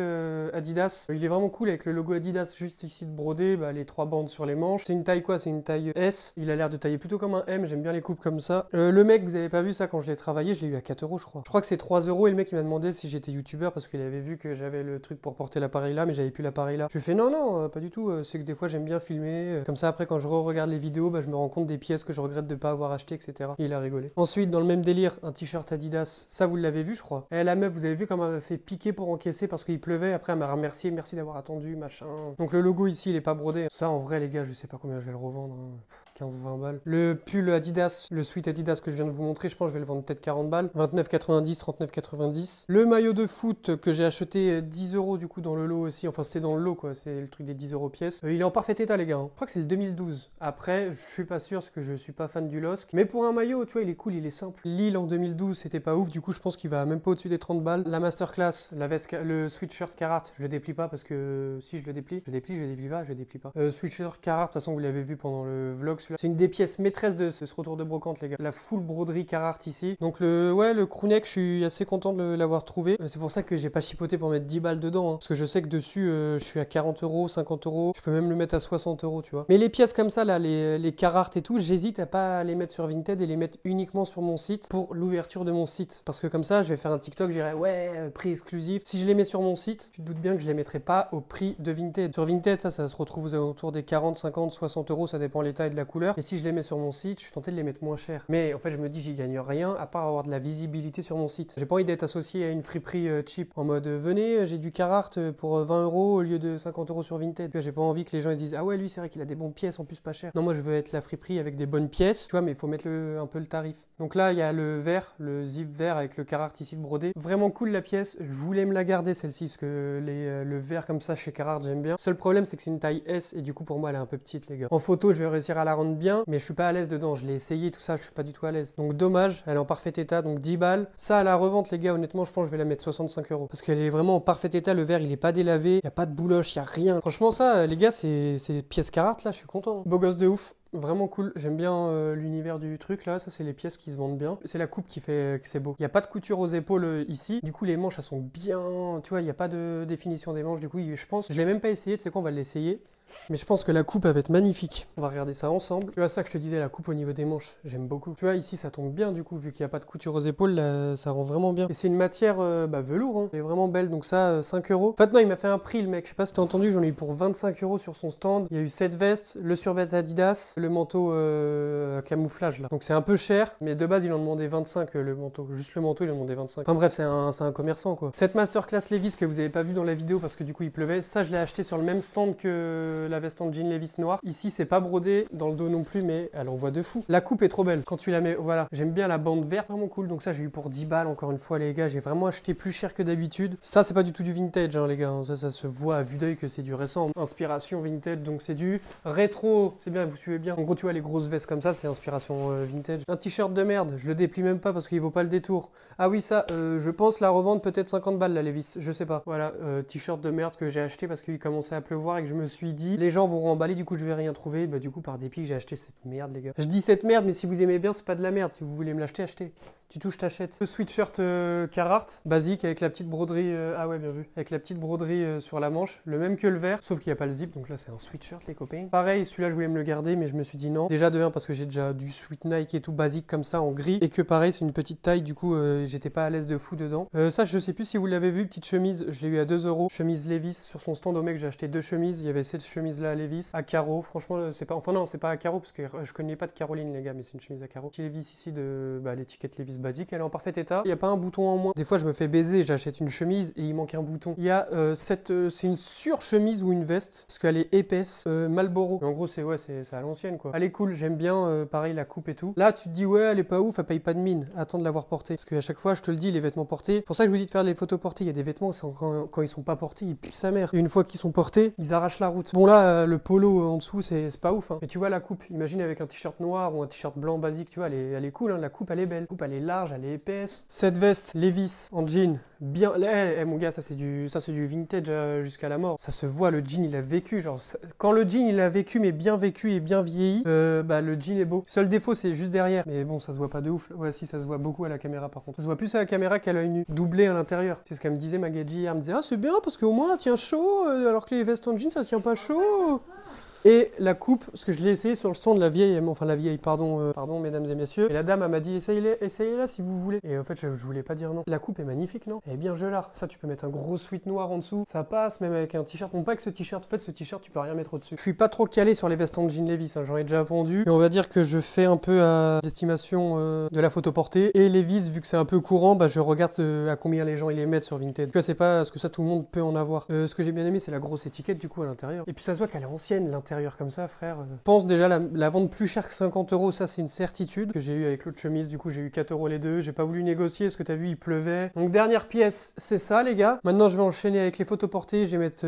Adidas, il est vraiment cool avec le logo Adidas juste ici de brodé, bah, les 3 bandes sur les manches. C'est une taille quoi? C'est une taille S. Il a l'air de tailler plutôt comme un M, j'aime bien les coupes comme ça. Le mec, vous avez pas vu ça quand je l'ai travaillé, je l'ai eu à 4 euros je crois. Je crois que c'est 3 euros et le mec il m'a demandé si j'étais youtubeur parce qu'il avait vu que j'avais le truc pour porter l'appareil là, mais j'avais plus l'appareil là. Je lui ai fait non, pas du tout, c'est que des fois j'aime bien filmer. Comme ça après quand je regarde les vidéos, bah, je me rends compte des pièces que je regrette de pas avoir acheté, etc. Et il a rigolé. Ensuite, dans le même délire, un t-shirt Adidas, ça vous l'avez vu je crois. Et la meuf, vous avez vu comment elle m'a fait piquer pour encaisser parce qu'il pleuvait, après elle m'a remercié, merci d'avoir attendu, machin. Donc le logo ici il est pas brodé. Ça en vrai les gars, je sais pas combien je vais le revendre. 15-20 balles. Le pull Adidas, le sweat Adidas que je viens de vous montrer, je pense que je vais le vendre peut-être 40 balles. 29,90, 39,90. Le maillot de foot que j'ai acheté 10 euros du coup dans le lot aussi. Enfin c'était dans le lot quoi, c'est le truc des 10 euros pièce. Il est en parfait état les gars. Je crois que c'est le 2012. Après, je suis pas sûr parce que je suis pas fan du LOSC. Mais pour un maillot, tu vois, il est cool, il est simple. Lille en 2012, c'était pas ouf. Du coup, je pense qu'il va même pas au-dessus des 30 balles. La masterclass, la veste, le sweatshirt Carhartt, je le déplie pas parce que si je le déplie, je déplie pas. Sweatshirt Carhartt, de toute façon vous l'avez vu pendant le vlog. C'est une des pièces maîtresses de ce retour de brocante les gars. La full broderie Carhartt ici. Donc le crewneck, je suis assez content de l'avoir trouvé. C'est pour ça que j'ai pas chipoté pour mettre 10 balles dedans. Parce que je sais que dessus, je suis à 40 euros, 50 euros. Je peux même le mettre à 60 euros, tu vois. Mais les pièces comme ça, là, les Carhartt et tout, j'hésite à pas les mettre sur Vinted et les mettre uniquement sur mon site pour l'ouverture de mon site. Parce que comme ça, je vais faire un TikTok, je dirais ouais, prix exclusif. Si je les mets sur mon site, tu te doutes bien que je les mettrai pas au prix de Vinted. Sur Vinted, ça se retrouve aux alentours des 40, 50, 60 euros, ça dépend de l'état et de la couleur. Et si je les mets sur mon site, je suis tenté de les mettre moins cher. Mais en fait, je me dis, j'y gagne rien à part avoir de la visibilité sur mon site. J'ai pas envie d'être associé à une friperie cheap en mode venez, j'ai du Carhartt pour 20 euros au lieu de 50 euros sur Vinted. J'ai pas envie que les gens ils disent ah ouais, lui c'est vrai qu'il a des bonnes pièces en plus pas cher. Non, moi je veux être la friperie avec des bonnes pièces, tu vois, mais il faut mettre un peu le tarif. Donc là, il y a le vert, le zip vert avec le Carhartt ici de brodé. Vraiment cool la pièce. Je voulais me la garder celle-ci parce que le vert comme ça chez Carhartt j'aime bien. Seul problème c'est que c'est une taille S et du coup pour moi elle est un peu petite les gars. En photo je vais réussir à la rendre bien, mais je suis pas à l'aise dedans. Je l'ai essayé tout ça, je suis pas du tout à l'aise. Donc dommage, elle est en parfait état, donc 10 balles. Ça à la revente les gars, honnêtement je pense que je vais la mettre 65 euros parce qu'elle est vraiment en parfait état. Le verre il est pas délavé, il y a pas de bouloche, il y a rien. Franchement ça les gars c'est pièces Carhartt là, je suis content. Beau gosse de ouf. Vraiment cool, j'aime bien l'univers du truc là, ça c'est les pièces qui se vendent bien. C'est la coupe qui fait que c'est beau. Il n'y a pas de couture aux épaules ici, du coup les manches elles sont bien, tu vois, il n'y a pas de définition des manches, du coup je pense, je l'ai même pas essayé, tu sais quoi, on va l'essayer. Mais je pense que la coupe elle va être magnifique. On va regarder ça ensemble. Tu vois ça que je te disais, la coupe au niveau des manches, j'aime beaucoup. Tu vois ici ça tombe bien du coup, vu qu'il n'y a pas de couture aux épaules, là, ça rend vraiment bien. Et c'est une matière velours, hein. Elle est vraiment belle, donc ça 5 euros. En fait non, il m'a fait un prix le mec, je sais pas si t'as entendu, j'en ai eu pour 25 euros sur son stand. Il y a eu cette veste, le survêt Adidas, le manteau camouflage là. Donc c'est un peu cher, mais de base il en demandait 25 le manteau. Juste le manteau il en demandait 25. Enfin bref, c'est un commerçant quoi. Cette masterclass Levi's que vous avez pas vu dans la vidéo parce que du coup il pleuvait, ça je l'ai acheté sur le même stand que la veste en jean Levi's noir. Ici c'est pas brodé, dans le dos non plus, mais elle envoie de fou. La coupe est trop belle quand tu la mets, voilà. J'aime bien la bande verte, vraiment cool. Donc ça j'ai eu pour 10 balles encore une fois les gars, j'ai vraiment acheté plus cher que d'habitude. Ça c'est pas du tout du vintage hein, les gars, ça se voit à vue d'œil que c'est du récent. Inspiration vintage, donc c'est du rétro, c'est bien, vous suivez bien. En gros tu vois les grosses vestes comme ça, c'est inspiration vintage. Un t-shirt de merde, je le déplie même pas parce qu'il vaut pas le détour. Ah oui ça, je pense la revendre peut-être 50 balles la Levi's, je sais pas. Voilà, t-shirt de merde que j'ai acheté parce qu'il commençait à pleuvoir et que je me suis dit les gens vont remballer, du coup je vais rien trouver. Bah du coup par dépit j'ai acheté cette merde les gars. Je dis cette merde mais si vous aimez bien c'est pas de la merde, si vous voulez me l'acheter, achetez. Tu touches, t'achètes. Le sweatshirt Carhartt, basique avec la petite broderie, ah ouais bien vu, avec la petite broderie sur la manche, le même que le vert, sauf qu'il n'y a pas le zip, donc là c'est un sweatshirt les copains. Pareil, celui-là je voulais me le garder mais je me suis dit non. Déjà de 1 parce que j'ai déjà du sweat Nike et tout basique comme ça en gris, et que pareil c'est une petite taille, du coup j'étais pas à l'aise de fou dedans. Ça je sais plus si vous l'avez vu, petite chemise, je l'ai eu à 2 euros. Chemise Levi's sur son stand au mec, j'ai acheté 2 chemises, il y avait cette chemise là à Levi's, à carreaux, franchement c'est pas, enfin non c'est pas à carreaux parce que je connais pas de Caroline les gars, mais c'est une chemise à carreaux. Petit Levi's ici de l'étiquette Levi's basique, elle est en parfait état, il n'y a pas un bouton en moins. Des fois je me fais baiser, j'achète une chemise et il manque un bouton. Il y a c'est une surchemise ou une veste parce qu'elle est épaisse, Marlboro. En gros c'est à l'ancienne quoi. Elle est cool, j'aime bien pareil la coupe et tout. Là tu te dis ouais elle est pas ouf, elle paye pas de mine, attends de l'avoir portée. Parce qu'à chaque fois je te le dis, les vêtements portés, pour ça que je vous dis de faire des photos portées. Il y a des vêtements quand ils sont pas portés ils puent sa mère. Et une fois qu'ils sont portés, ils arrachent la route. Bon là le polo en dessous c'est pas ouf hein. Mais tu vois la coupe, imagine avec un t-shirt noir ou un t-shirt blanc basique, tu vois elle est cool hein. La coupe elle est belle, la coupe elle est large, elle est épaisse. Cette veste Levi's en jean, bien... mon gars, ça c'est du vintage jusqu'à la mort. Ça se voit, le jean il a vécu, genre quand le jean il a vécu mais bien vécu et bien vieilli, le jean est beau. Seul défaut c'est juste derrière, mais bon ça se voit pas de ouf. Ouais si, ça se voit beaucoup à la caméra par contre. Ça se voit plus à la caméra qu'à l'œil nu, doublé à l'intérieur. C'est ce qu'elle me disait Magadji hier, elle me disait ah c'est bien parce qu'au moins elle tient chaud, alors que les vestes en jean ça tient pas chaud. Et la coupe, parce que je l'ai essayé sur le stand de la vieille, pardon mesdames et messieurs. Et la dame elle m'a dit essayez-la si vous voulez. Et en fait je voulais pas dire non. La coupe est magnifique, non? Elle est bien gelard. Ça tu peux mettre un gros sweat noir en dessous. Ça passe même avec un t-shirt. Bon pas avec ce t-shirt, en fait ce t-shirt tu peux rien mettre au-dessus. Je suis pas trop calé sur les vestes en jean Levi's, hein. J'en ai déjà vendu. Mais on va dire que je fais un peu à l'estimation de la photo portée. Et Levi's, vu que c'est un peu courant, je regarde à combien les gens ils les mettent sur Vinted. Tu vois c'est pas parce que ça tout le monde peut en avoir. Ce que j'ai bien aimé c'est la grosse étiquette du coup à l'intérieur. Et puis ça se voit qu'elle est ancienne l'intérieur comme ça frère. Je pense déjà la vendre plus cher que 50 €, ça c'est une certitude que j'ai eu avec l'autre chemise. Du coup j'ai eu 4 € les deux. J'ai pas voulu négocier parce que t'as vu il pleuvait. Donc dernière pièce c'est ça les gars. Maintenant je vais enchaîner avec les photos portées. Je vais mettre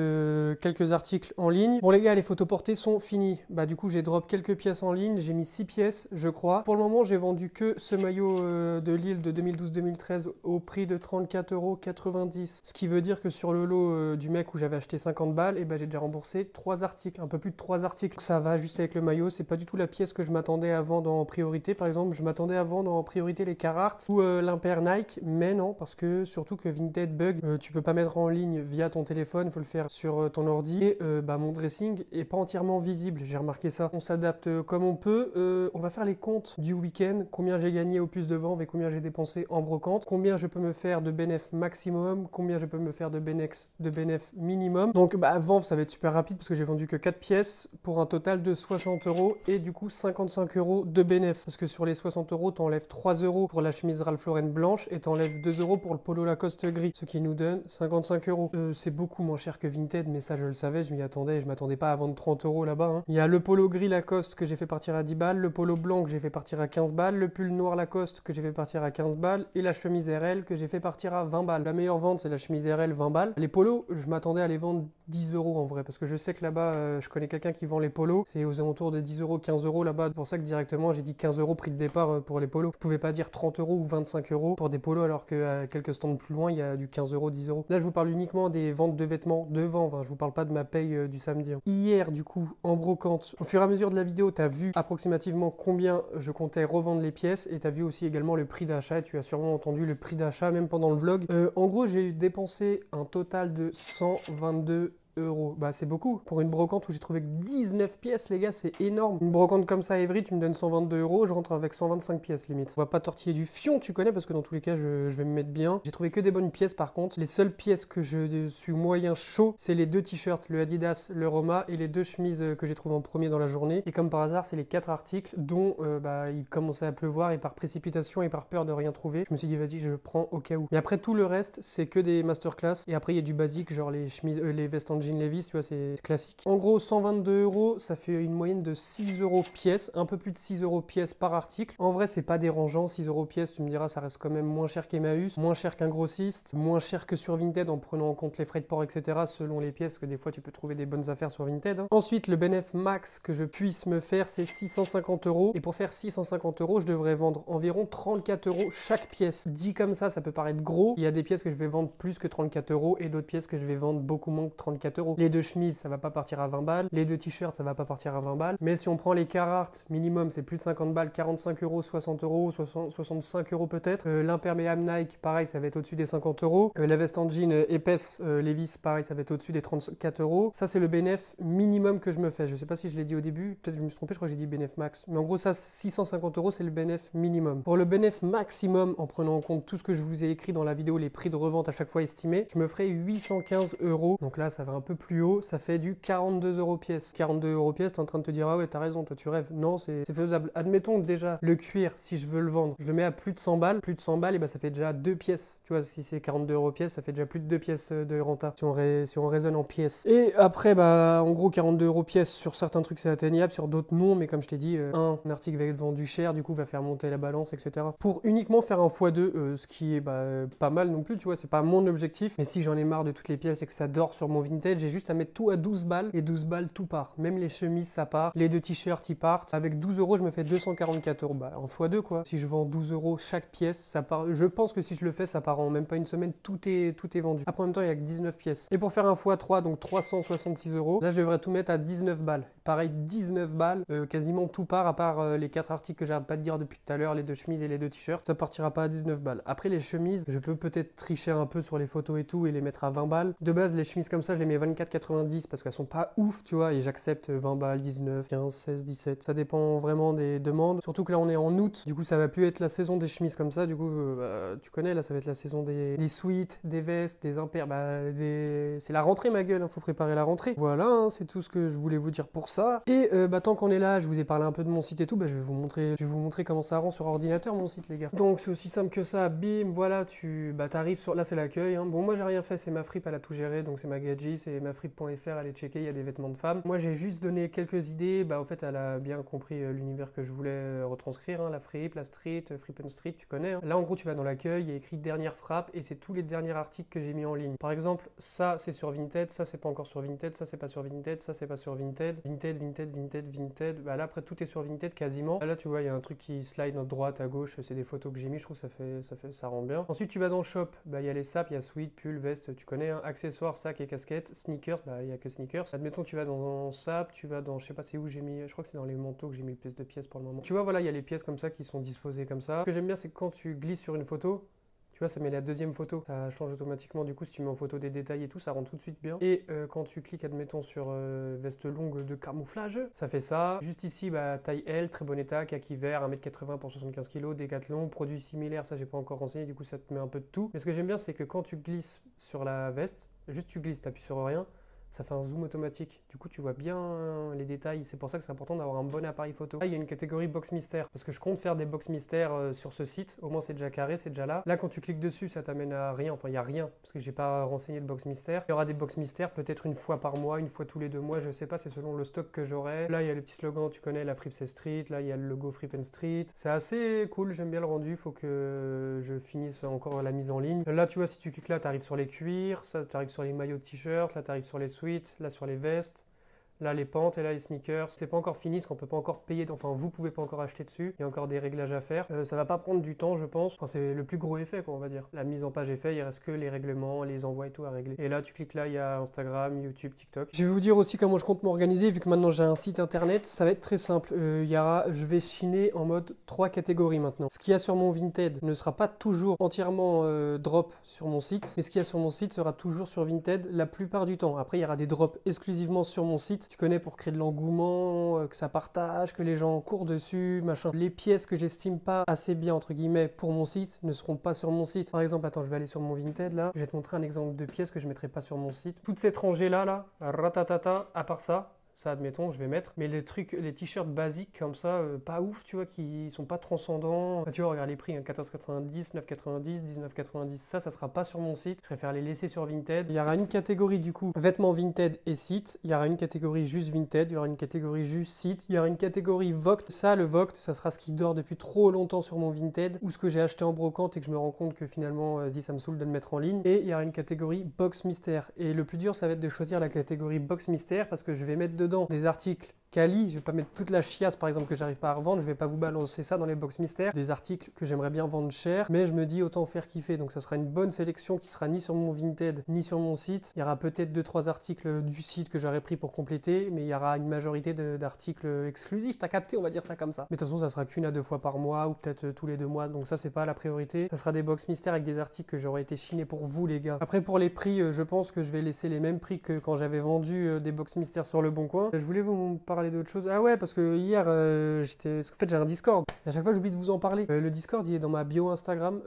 quelques articles en ligne. Bon les gars les photos portées sont finies. Du coup j'ai drop quelques pièces en ligne. J'ai mis 6 pièces je crois. Pour le moment j'ai vendu que ce maillot de Lille de 2012-2013 au prix de 34,90 €. Ce qui veut dire que sur le lot du mec où j'avais acheté 50 balles, et j'ai déjà remboursé 3 articles. Un peu plus de 3 articles. Ça va juste avec le maillot. C'est pas du tout la pièce que je m'attendais à vendre en priorité. Par exemple, je m'attendais à vendre en priorité les Carhartt ou l'Impair Nike. Mais non, parce que surtout que Vinted bug, tu peux pas mettre en ligne via ton téléphone. Il faut le faire sur ton ordi. Et mon dressing est pas entièrement visible. J'ai remarqué ça. On s'adapte comme on peut. On va faire les comptes du week-end. Combien j'ai gagné au plus de ventes et combien j'ai dépensé en brocante. Combien je peux me faire de bénéf maximum. Combien je peux me faire de bénéf minimum. Donc vendre, ça va être super rapide parce que j'ai vendu que 4 pièces pour un total de 60 € et du coup 55 € de bénéf. Parce que sur les 60 €, t'enlèves 3 € pour la chemise Ralph Lauren blanche et t'enlèves 2 € pour le polo Lacoste gris. Ce qui nous donne 55 €. C'est beaucoup moins cher que Vinted, mais ça je le savais, je m'y attendais et je m'attendais pas à vendre 30 € là-bas. Hein. Il y a le polo gris Lacoste que j'ai fait partir à 10 balles, le polo blanc que j'ai fait partir à 15 balles, le pull noir Lacoste que j'ai fait partir à 15 balles et la chemise RL que j'ai fait partir à 20 balles. La meilleure vente c'est la chemise RL 20 balles. Les polos, je m'attendais à les vendre 10 € en vrai parce que je sais que là-bas, je connais quelqu'un qui vend les polos. C'est aux alentours de 10 €, 15 € là-bas. C'est pour ça que directement j'ai dit 15 € prix de départ pour les polos. Je pouvais pas dire 30 € ou 25 € pour des polos alors qu'à quelques stands plus loin il y a du 15 €, 10 €. Là je vous parle uniquement des ventes de vêtements devant. Enfin, je vous parle pas de ma paye du samedi. Hein. Hier du coup en brocante, au fur et à mesure de la vidéo t'as vu approximativement combien je comptais revendre les pièces et t'as vu aussi également le prix d'achat et tu as sûrement entendu le prix d'achat même pendant le vlog. En gros j'ai dépensé un total de 122 €. C'est beaucoup. Pour une brocante où j'ai trouvé que 19 pièces, les gars, c'est énorme. Une brocante comme ça à Évry, tu me donnes 122 €, je rentre avec 125 pièces limite. On va pas tortiller du fion, tu connais, parce que dans tous les cas, je vais me mettre bien. J'ai trouvé que des bonnes pièces par contre. Les seules pièces que je suis moyen chaud, c'est les 2 t-shirts, le Adidas, le Roma, et les 2 chemises que j'ai trouvées en premier dans la journée. Et comme par hasard, c'est les 4 articles dont il commençait à pleuvoir et par précipitation et par peur de rien trouver. Je me suis dit, vas-y, je prends au cas où. Mais après, tout le reste, c'est que des masterclass. Et après, il y a du basique, genre les chemises, les vestes en jean Levi's, tu vois, c'est classique. En gros, 122 €, ça fait une moyenne de 6 € pièce, un peu plus de 6 € pièce par article. En vrai, c'est pas dérangeant, 6 € pièce, tu me diras, ça reste quand même moins cher qu'Emmaüs, moins cher qu'un grossiste, moins cher que sur Vinted en prenant en compte les frais de port, etc. selon les pièces, que des fois tu peux trouver des bonnes affaires sur Vinted. Hein. Ensuite, le bénéf max que je puisse me faire, c'est 650 €. Et pour faire 650 €, je devrais vendre environ 34 € chaque pièce. Dit comme ça peut paraître gros. Il y a des pièces que je vais vendre plus que 34 € et d'autres pièces que je vais vendre beaucoup moins que 34 €. Les 2 chemises, ça va pas partir à 20 balles. Les 2 t-shirts, ça va pas partir à 20 balles. Mais si on prend les Carhartt, minimum, c'est plus de 50 balles, 45 €, 60 €, 65 € peut-être. L'imperméable Nike, pareil, ça va être au-dessus des 50 €. La veste en jean épaisse Levi's, pareil, ça va être au-dessus des 34 €. Ça, c'est le bénéf minimum que je me fais. Je sais pas si je l'ai dit au début, peut-être que je me suis trompé, je crois que j'ai dit bénéf max. Mais en gros, ça, 650 €, c'est le bénéf minimum. Pour le bénéf maximum, en prenant en compte tout ce que je vous ai écrit dans la vidéo, les prix de revente à chaque fois estimés, je me ferai 815 €. Donc là, ça va un peu plus haut, ça fait du 42 € pièce. 42 € pièce, t'es en train de te dire, ah ouais, t'as raison, toi tu rêves. Non, c'est faisable. Admettons déjà, le cuir, si je veux le vendre, je le mets à plus de 100 balles. Plus de 100 balles, et ça fait déjà 2 pièces. Tu vois, si c'est 42 € pièce, ça fait déjà plus de 2 pièces de renta, si on raisonne en pièces. Et après, en gros, 42 € pièce, sur certains trucs c'est atteignable, sur d'autres non, mais comme je t'ai dit, un article va être vendu cher, du coup va faire monter la balance, etc. Pour uniquement faire un x2, ce qui est pas mal non plus, tu vois, c'est pas mon objectif, mais si j'en ai marre de toutes les pièces et que ça dort sur mon Vinted, Vinted, j'ai juste à mettre tout à 12 balles et 12 balles tout part. Même les chemises ça part, les 2 t-shirts ils partent. Avec 12 euros je me fais 244 euros. Bah en x2 quoi. Si je vends 12 euros chaque pièce, ça part. Je pense que si je le fais, ça part en même pas une semaine, tout est vendu. Après en même temps il y a que 19 pièces. Et pour faire un x3, donc 366 euros, là je devrais tout mettre à 19 balles. Pareil, 19 balles, quasiment tout part à part les 4 articles que j'arrête pas de dire depuis tout à l'heure, les 2 chemises et les 2 t-shirts. Ça partira pas à 19 balles. Après les chemises, je peux peut-être tricher un peu sur les photos et tout et les mettre à 20 balles. De base, les chemises comme ça, je les mets 24,90 parce qu'elles sont pas ouf, tu vois, et j'accepte 20 balles, 19, 15, 16, 17. Ça dépend vraiment des demandes. Surtout que là, on est en août, du coup, ça va plus être la saison des chemises comme ça. Du coup, tu connais, là, ça va être la saison des sweats, des vestes, des impairs. C'est la rentrée, ma gueule, hein, faut préparer la rentrée. Voilà, hein, c'est tout ce que je voulais vous dire pour ça. Et tant qu'on est là, je vous ai parlé un peu de mon site et tout, je vais vous montrer comment ça rend sur ordinateur, mon site, les gars. Donc, c'est aussi simple que ça. Bim, voilà, t'arrives sur. Là, c'est l'accueil. Hein. Bon, moi, j'ai rien fait, c'est ma fripe, elle a tout géré, donc c'est ma gadget, c'est mafripe.fr, allez checker, il y a des vêtements de femmes. Moi, j'ai juste donné quelques idées. En fait, elle a bien compris l'univers que je voulais retranscrire, hein, la fripe, la street, Fripp & Street, tu connais. Hein. Là, en gros, tu vas dans l'accueil, il y a écrit dernière frappe et c'est tous les derniers articles que j'ai mis en ligne. Par exemple, ça, c'est sur Vinted, ça, c'est pas encore sur Vinted, ça, c'est pas sur Vinted, ça, c'est pas sur Vinted. Vinted. Là, après, tout est sur Vinted quasiment. Là, tu vois, il y a un truc qui slide à droite, à gauche, c'est des photos que j'ai mis, je trouve ça rend bien. Ensuite, tu vas dans Shop, il y a les sapes, il y a sweat, pull, veste, tu connais, hein, accessoires, sacs et casquettes, sneakers, il y a que sneakers. Admettons, tu vas dans sap, tu vas dans, je sais pas c'est où j'ai mis, je crois que c'est dans les manteaux que j'ai mis le pièces pour le moment. Tu vois, voilà, il y a les pièces comme ça qui sont disposées comme ça. Ce que j'aime bien, c'est que quand tu glisses sur une photo, tu vois, ça met la deuxième photo, ça change automatiquement. Du coup, si tu mets en photo des détails et tout, ça rend tout de suite bien. Et quand tu cliques, admettons, sur veste longue de camouflage, ça fait ça. Juste ici, taille L, très bon état, kaki vert, 1m80 pour 75 kg, Décathlon, produits similaires, ça j'ai pas encore renseigné, du coup ça te met un peu de tout. Mais ce que j'aime bien, c'est que quand tu glisses sur la veste, juste tu glisses, t'appuies sur rien, ça fait un zoom automatique. Du coup, tu vois bien les détails. C'est pour ça que c'est important d'avoir un bon appareil photo. Là, il y a une catégorie box mystère. Parce que je compte faire des box mystères sur ce site. Au moins, c'est déjà carré, c'est déjà là. Là, quand tu cliques dessus, ça t'amène à rien. Enfin, il n'y a rien. Parce que j'ai pas renseigné de box mystère. Il y aura des box mystères peut-être une fois par mois, une fois tous les 2 mois. Je sais pas, c'est selon le stock que j'aurai. Là, il y a le petit slogan, tu connais, la Fripp Street. Là, il y a le logo Fripp & Street. C'est assez cool. J'aime bien le rendu. Faut que je finisse encore la mise en ligne. Là, tu vois, si tu cliques là, tu arrives sur les cuirs. Ça, tu arrives sur les maillots de t-shirt. Là, tu arrives sur les sweats. Là, sur les vestes, là les pentes et là les sneakers. C'est pas encore fini parce qu'on peut pas encore payer, enfin vous pouvez pas encore acheter dessus, il y a encore des réglages à faire. Ça va pas prendre du temps je pense, enfin, c'est le plus gros effet quoi on va dire. La mise en page est faite, il reste que les règlements, les envois et tout à régler. Et là tu cliques là, il y a Instagram, YouTube, TikTok. Je vais vous dire aussi comment je compte m'organiser vu que maintenant j'ai un site internet, ça va être très simple. Je vais chiner en mode 3 catégories maintenant. Ce qu'il y a sur mon Vinted ne sera pas toujours entièrement drop sur mon site, mais ce qu'il y a sur mon site sera toujours sur Vinted la plupart du temps. Après il y aura des drops exclusivement sur mon site. Tu connais, pour créer de l'engouement, que ça partage, que les gens courent dessus, machin. Les pièces que j'estime pas assez bien, entre guillemets, pour mon site, ne seront pas sur mon site. Par exemple, attends, je vais aller sur mon Vinted, là. Je vais te montrer un exemple de pièces que je mettrai pas sur mon site. Toutes ces rangées-là, ratatata, à part ça, admettons, je vais mettre. Mais les trucs, les t-shirts basiques comme ça, pas ouf, tu vois, qui sont pas transcendants. Tu vois, regarde les prix, hein, 14,90, 9,90, 19,90. Ça sera pas sur mon site. Je préfère les laisser sur Vinted. Il y aura une catégorie du coup, vêtements Vinted et site. Il y aura une catégorie juste Vinted. Il y aura une catégorie juste site. Il y aura une catégorie Vogt. Ça, le Vogt, ça sera ce qui dort depuis trop longtemps sur mon Vinted ou ce que j'ai acheté en brocante et que je me rends compte que finalement, ça me saoule de le mettre en ligne. Et il y aura une catégorie Box Mystère. Et le plus dur, ça va être de choisir la catégorie Box Mystère parce que je vais mettre dedans des articles quali, je vais pas mettre toute la chiasse par exemple que j'arrive pas à revendre, je vais pas vous balancer ça dans les box mystères, des articles que j'aimerais bien vendre cher, mais je me dis autant faire kiffer, donc ça sera une bonne sélection qui sera ni sur mon Vinted ni sur mon site. Il y aura peut-être 2-3 articles du site que j'aurais pris pour compléter, mais il y aura une majorité d'articles exclusifs, t'as capté, on va dire ça comme ça. Mais de toute façon ça sera qu'une à 2 fois par mois ou peut-être tous les 2 mois, donc ça c'est pas la priorité. Ça sera des box mystères avec des articles que j'aurais été chiné pour vous les gars. Après pour les prix, je pense que je vais laisser les mêmes prix que quand j'avais vendu des box mystères sur le Bon Coin. Je voulais vous parler d'autre chose. Ah ouais, parce que hier, en fait j'ai un Discord. Et à chaque fois j'oublie de vous en parler. Le Discord il est dans ma bio Instagram.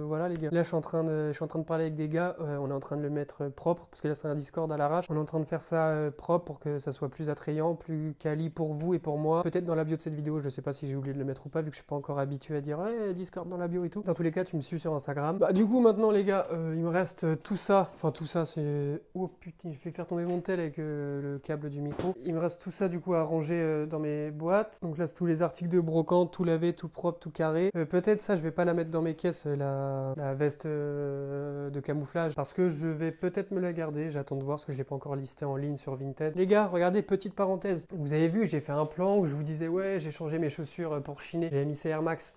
Voilà les gars. Là je suis en train de parler avec des gars. On est en train de le mettre propre parce que là c'est un Discord à l'arrache. On est en train de faire ça propre pour que ça soit plus attrayant, plus quali pour vous et pour moi. Peut-être dans la bio de cette vidéo, je sais pas si j'ai oublié de le mettre ou pas vu que je suis pas encore habitué à dire ouais Discord dans la bio et tout. Dans tous les cas tu me suis sur Instagram. Bah du coup maintenant les gars, il me reste tout ça. Enfin tout ça c'est... Oh putain, je vais faire tomber mon tel avec le câble du micro. Il me reste tout ça du coup soit rangé dans mes boîtes. Donc là, c'est tous les articles de brocante, tout lavé, tout propre, tout carré. Peut-être ça, je vais pas la mettre dans mes caisses, la veste de camouflage, parce que je vais peut-être me la garder. J'attends de voir, parce que je l'ai pas encore listé en ligne sur Vinted. Les gars, regardez, petite parenthèse. Vous avez vu, j'ai fait un plan où je vous disais, ouais, j'ai changé mes chaussures pour chiner. J'avais mis ces Air Max.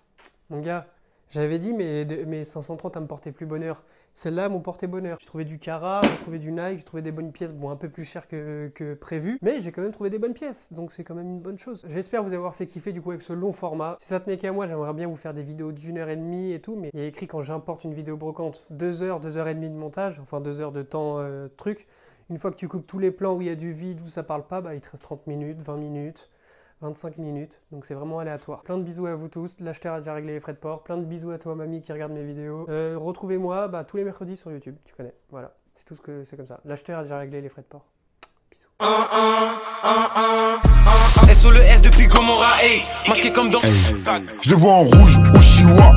Mon gars, j'avais dit, mes 530, à me porter plus bonheur. Celles-là m'ont porté bonheur. J'ai trouvé du Cara, j'ai trouvé du Nike, j'ai trouvé des bonnes pièces, bon un peu plus chères que prévu, mais j'ai quand même trouvé des bonnes pièces, donc c'est quand même une bonne chose. J'espère vous avoir fait kiffer du coup avec ce long format. Si ça tenait qu'à moi, j'aimerais bien vous faire des vidéos d'1h30 et tout, mais il y a écrit quand j'importe une vidéo brocante, 2 heures, 2h30 de montage, enfin 2 heures de temps truc. Une fois que tu coupes tous les plans où il y a du vide, où ça parle pas, bah il te reste 30 minutes, 20 minutes. 25 minutes, donc c'est vraiment aléatoire. Plein de bisous à vous tous, l'acheteur a déjà réglé les frais de port, plein de bisous à toi mamie qui regarde mes vidéos. Retrouvez-moi tous les mercredis sur YouTube, tu connais, voilà, c'est tout ce que c'est comme ça. L'acheteur a déjà réglé les frais de port. Bisous. S sur le S depuis Gomorrah, hey, masqué comme dans... Je le vois en rouge au chinois.